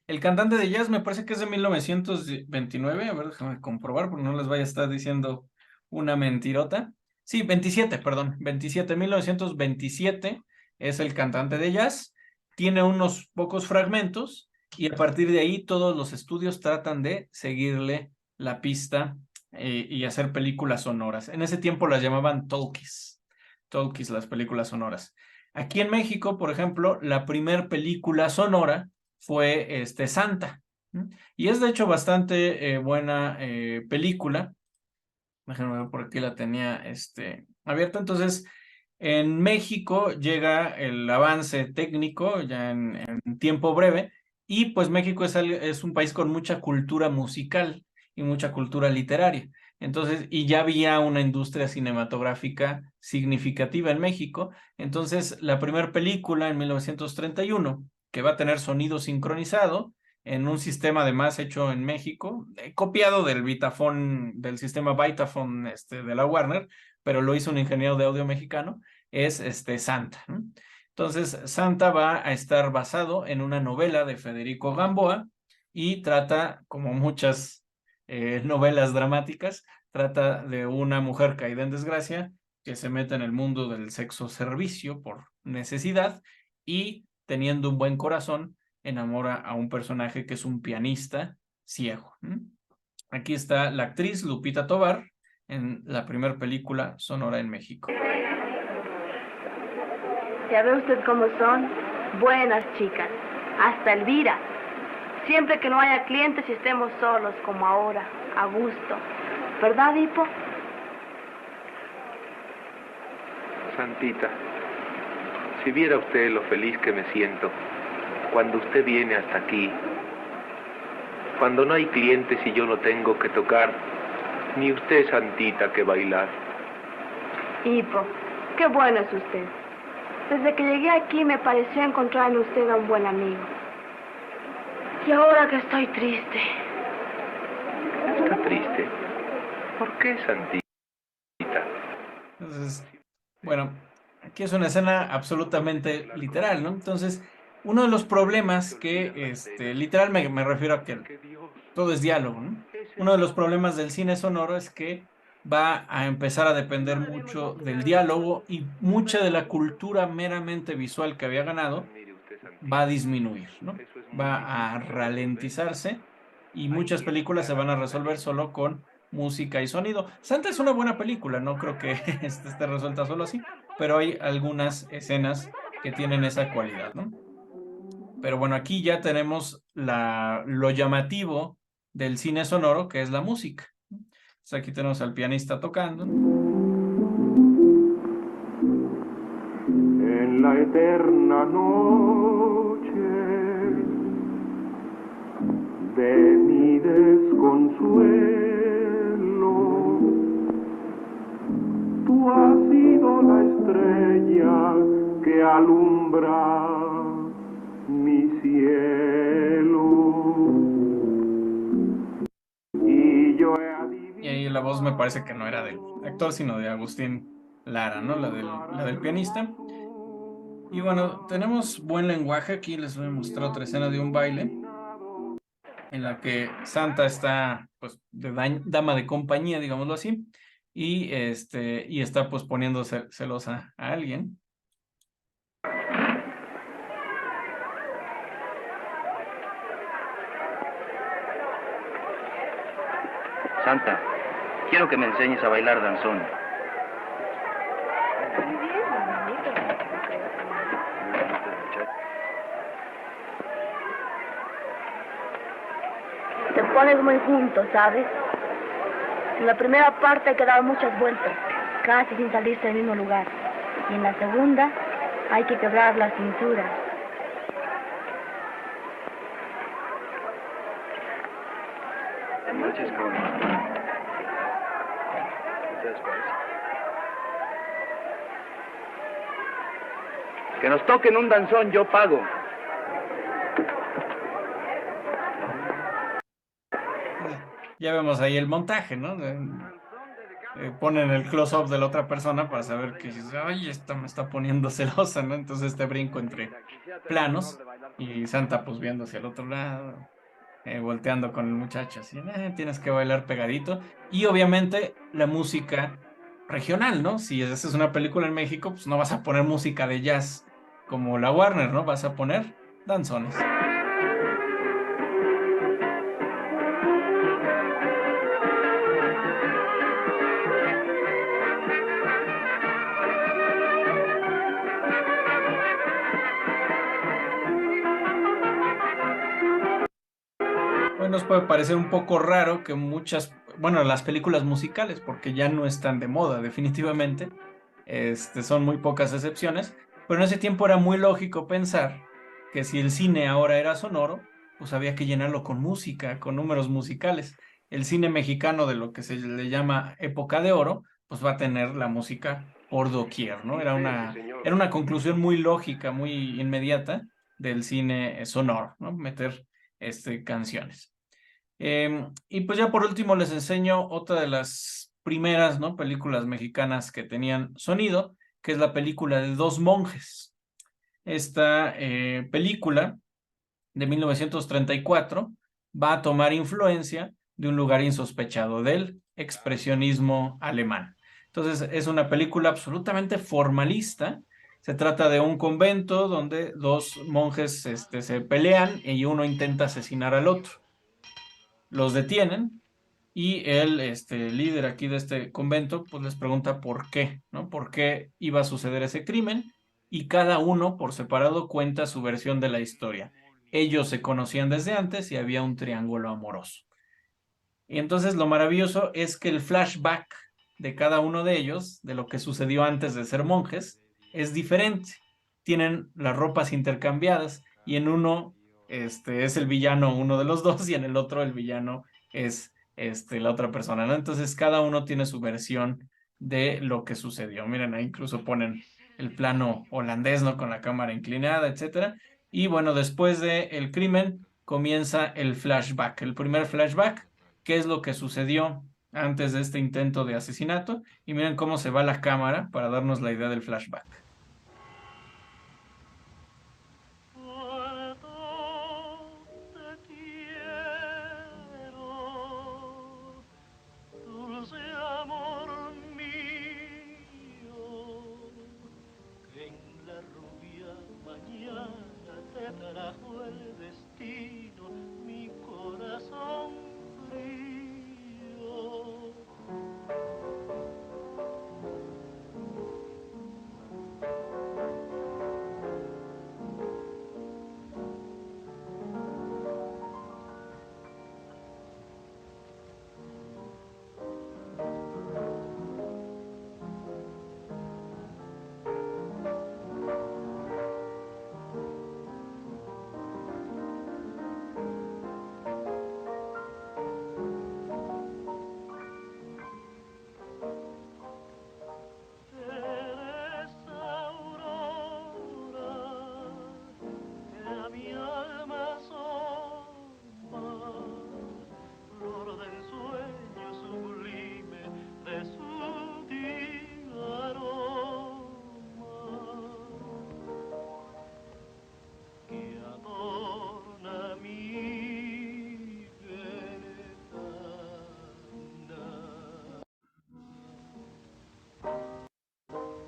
El cantante de jazz me parece que es de 1929. A ver, déjame comprobar porque no les vaya a estar diciendo una mentirota. Sí, 27, perdón, 27, 1927 es el cantante de jazz. Tiene unos pocos fragmentos y a partir de ahí todos los estudios tratan de seguirle la pista y hacer películas sonoras. En ese tiempo las llamaban talkies, talkies las películas sonoras. Aquí en México, por ejemplo, la primer película sonora fue Santa. Y es de hecho bastante buena película. Déjenme ver por aquí la tenía abierta. Entonces, en México llega el avance técnico ya en tiempo breve y pues México es un país con mucha cultura musical y mucha cultura literaria. Entonces, y ya había una industria cinematográfica significativa en México. Entonces, la primera película en 1931, que va a tener sonido sincronizado, en un sistema además hecho en México, copiado del Vitaphone, del sistema Vitaphone de la Warner, pero lo hizo un ingeniero de audio mexicano, es Santa, ¿no? Entonces, Santa va a estar basado en una novela de Federico Gamboa y trata, como muchas novelas dramáticas, trata de una mujer caída en desgracia que se mete en el mundo del sexo servicio por necesidad y teniendo un buen corazón enamora a un personaje que es un pianista ciego. Aquí está la actriz Lupita Tovar en la primera película sonora en México. Ya ve usted cómo son, buenas chicas, hasta Elvira. Siempre que no haya clientes y estemos solos como ahora, a gusto. ¿Verdad, Hipo? Santita, si viera usted lo feliz que me siento cuando usted viene hasta aquí, cuando no hay clientes y yo no tengo que tocar, ni usted, Santita, que bailar. Hipo, qué bueno es usted. Desde que llegué aquí me pareció encontrar en usted a un buen amigo. Y ahora que estoy triste. ¿Está triste? ¿Por qué, Santita? Entonces, bueno, aquí es una escena absolutamente literal, ¿no? Entonces, uno de los problemas que, literal me refiero a que todo es diálogo, ¿no? Uno de los problemas del cine sonoro es que va a empezar a depender mucho del diálogo y mucha de la cultura meramente visual que había ganado va a disminuir, ¿no? Va a ralentizarse y muchas películas se van a resolver solo con música y sonido. Santa es una buena película, no creo que esté resuelta solo así, pero hay algunas escenas que tienen esa cualidad, ¿no? Pero bueno, aquí ya tenemos lo llamativo del cine sonoro, que es la música. Entonces aquí tenemos al pianista tocando. En la eterna noche de mi desconsuelo, tú has sido la estrella que alumbra mi cielo. Y ahí la voz me parece que no era del actor, sino de Agustín Lara, ¿no? La del pianista. Y bueno, tenemos buen lenguaje. Aquí les voy a mostrar otra escena de un baile en la que Santa está, pues, de dama de compañía, digámoslo así, y está, pues, poniéndose celosa a alguien. Santa, quiero que me enseñes a bailar danzón. Te pones muy junto, ¿sabes? En la primera parte hay que dar muchas vueltas, casi sin salirse del mismo lugar. Y en la segunda hay que quebrar la cintura. Que nos toquen un danzón, yo pago. Ya vemos ahí el montaje, ¿no? ponen el close-up de la otra persona para saber que dices, ay, esta me está poniendo celosa, ¿no? Entonces este brinco entre planos y Santa pues viendo hacia el otro lado, volteando con el muchacho, así, tienes que bailar pegadito. Y obviamente la música regional, ¿no? Si esa es una película en México, pues no vas a poner música de jazz como la Warner, ¿no? Vas a poner danzones. Nos puede parecer un poco raro que las películas musicales, porque ya no están de moda, definitivamente, son muy pocas excepciones, pero en ese tiempo era muy lógico pensar que si el cine ahora era sonoro, pues había que llenarlo con música, con números musicales. El cine mexicano, de lo que se le llama época de oro, pues va a tener la música por doquier, ¿no? Era una conclusión muy lógica, muy inmediata del cine sonoro, ¿no? Meter canciones. Y pues ya por último les enseño otra de las primeras, ¿no?, películas mexicanas que tenían sonido, que es la película de Dos monjes. Esta película de 1934 va a tomar influencia de un lugar insospechado, del expresionismo alemán. Entonces es una película absolutamente formalista. Se trata de un convento donde dos monjes se pelean y uno intenta asesinar al otro. Los detienen y el líder aquí de este convento pues les pregunta por qué, ¿no? ¿Por qué iba a suceder ese crimen? Y cada uno por separado cuenta su versión de la historia. Ellos se conocían desde antes y había un triángulo amoroso. Y entonces lo maravilloso es que el flashback de cada uno de ellos, de lo que sucedió antes de ser monjes, es diferente. Tienen las ropas intercambiadas y en uno es el villano uno de los dos y en el otro el villano es la otra persona, ¿no? Entonces cada uno tiene su versión de lo que sucedió. Miren, ahí incluso ponen el plano holandés, ¿no? Con la cámara inclinada, etcétera. Y bueno, después del crimen comienza el flashback. El primer flashback, qué es lo que sucedió antes de este intento de asesinato. Y miren cómo se va la cámara para darnos la idea del flashback.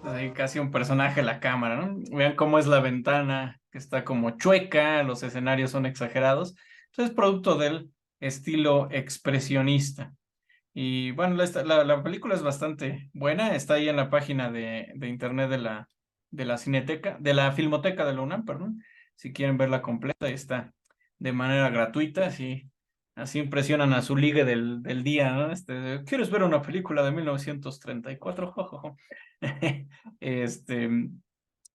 Ahí casi un personaje la cámara, ¿no? Vean cómo es la ventana, que está como chueca, los escenarios son exagerados. Entonces es producto del estilo expresionista. Y bueno, la película es bastante buena, está ahí en la página de internet de la Cineteca, de la Filmoteca de la UNAM, perdón. Si quieren verla completa, ahí está de manera gratuita, así impresionan a su ligue del día, ¿no? ¿Quieres ver una película de 1934? Jojojo.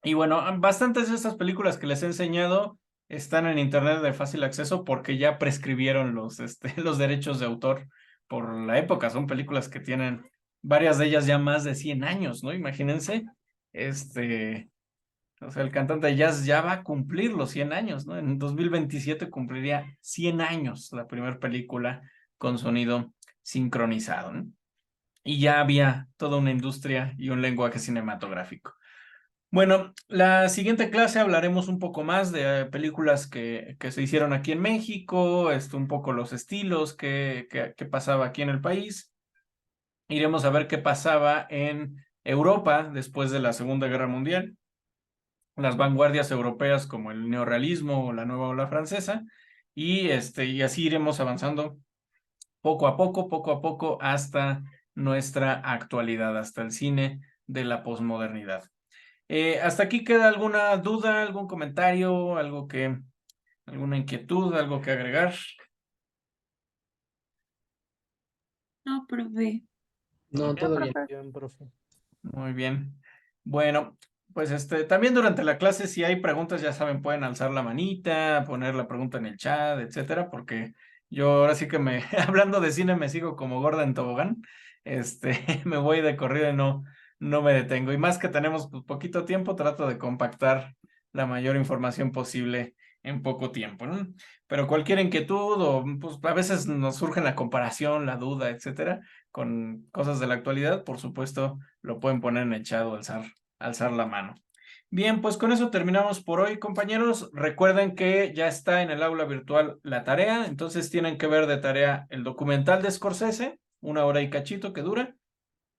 Y bueno, bastantes de estas películas que les he enseñado están en internet de fácil acceso porque ya prescribieron los derechos de autor por la época. Son películas que tienen varias de ellas ya más de 100 años, ¿no? Imagínense, o sea, el cantante de jazz ya va a cumplir los 100 años, ¿no? En 2027 cumpliría 100 años la primera película con sonido sincronizado, ¿no? y ya había toda una industria y un lenguaje cinematográfico. Bueno, la siguiente clase hablaremos un poco más de películas que se hicieron aquí en México, un poco los estilos, qué pasaba aquí en el país. Iremos a ver qué pasaba en Europa después de la Segunda Guerra Mundial, las vanguardias europeas como el neorrealismo o la nueva ola francesa, y así iremos avanzando poco a poco, hasta nuestra actualidad, hasta el cine de la posmodernidad. ¿Hasta aquí queda alguna duda, algún comentario, alguna inquietud, algo que agregar? No, profe. No, todo bien. Bien, profe. Muy bien. Bueno, pues también durante la clase, si hay preguntas, ya saben, pueden alzar la manita, poner la pregunta en el chat, etcétera, porque yo ahora sí que hablando de cine, me sigo como gorda en tobogán. Me voy de corrido y no me detengo. Y más que tenemos pues, poquito tiempo, trato de compactar la mayor información posible en poco tiempo, ¿no? Pero cualquier inquietud o pues a veces nos surge la comparación, la duda, etcétera, con cosas de la actualidad, por supuesto, lo pueden poner en el chat o alzar la mano. Bien, pues con eso terminamos por hoy, compañeros. Recuerden que ya está en el aula virtual la tarea, entonces tienen que ver de tarea el documental de Scorsese, 1 hora y cachito que dura,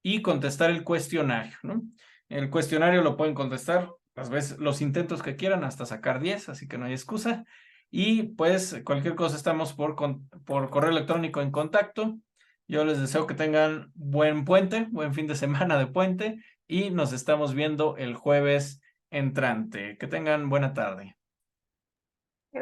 y contestar el cuestionario, ¿no? El cuestionario lo pueden contestar las veces, los intentos que quieran, hasta sacar 10, así que no hay excusa. Y pues cualquier cosa estamos por correo electrónico en contacto. Yo les deseo que tengan buen puente, buen fin de semana de puente y nos estamos viendo el jueves entrante. Que tengan buena tarde.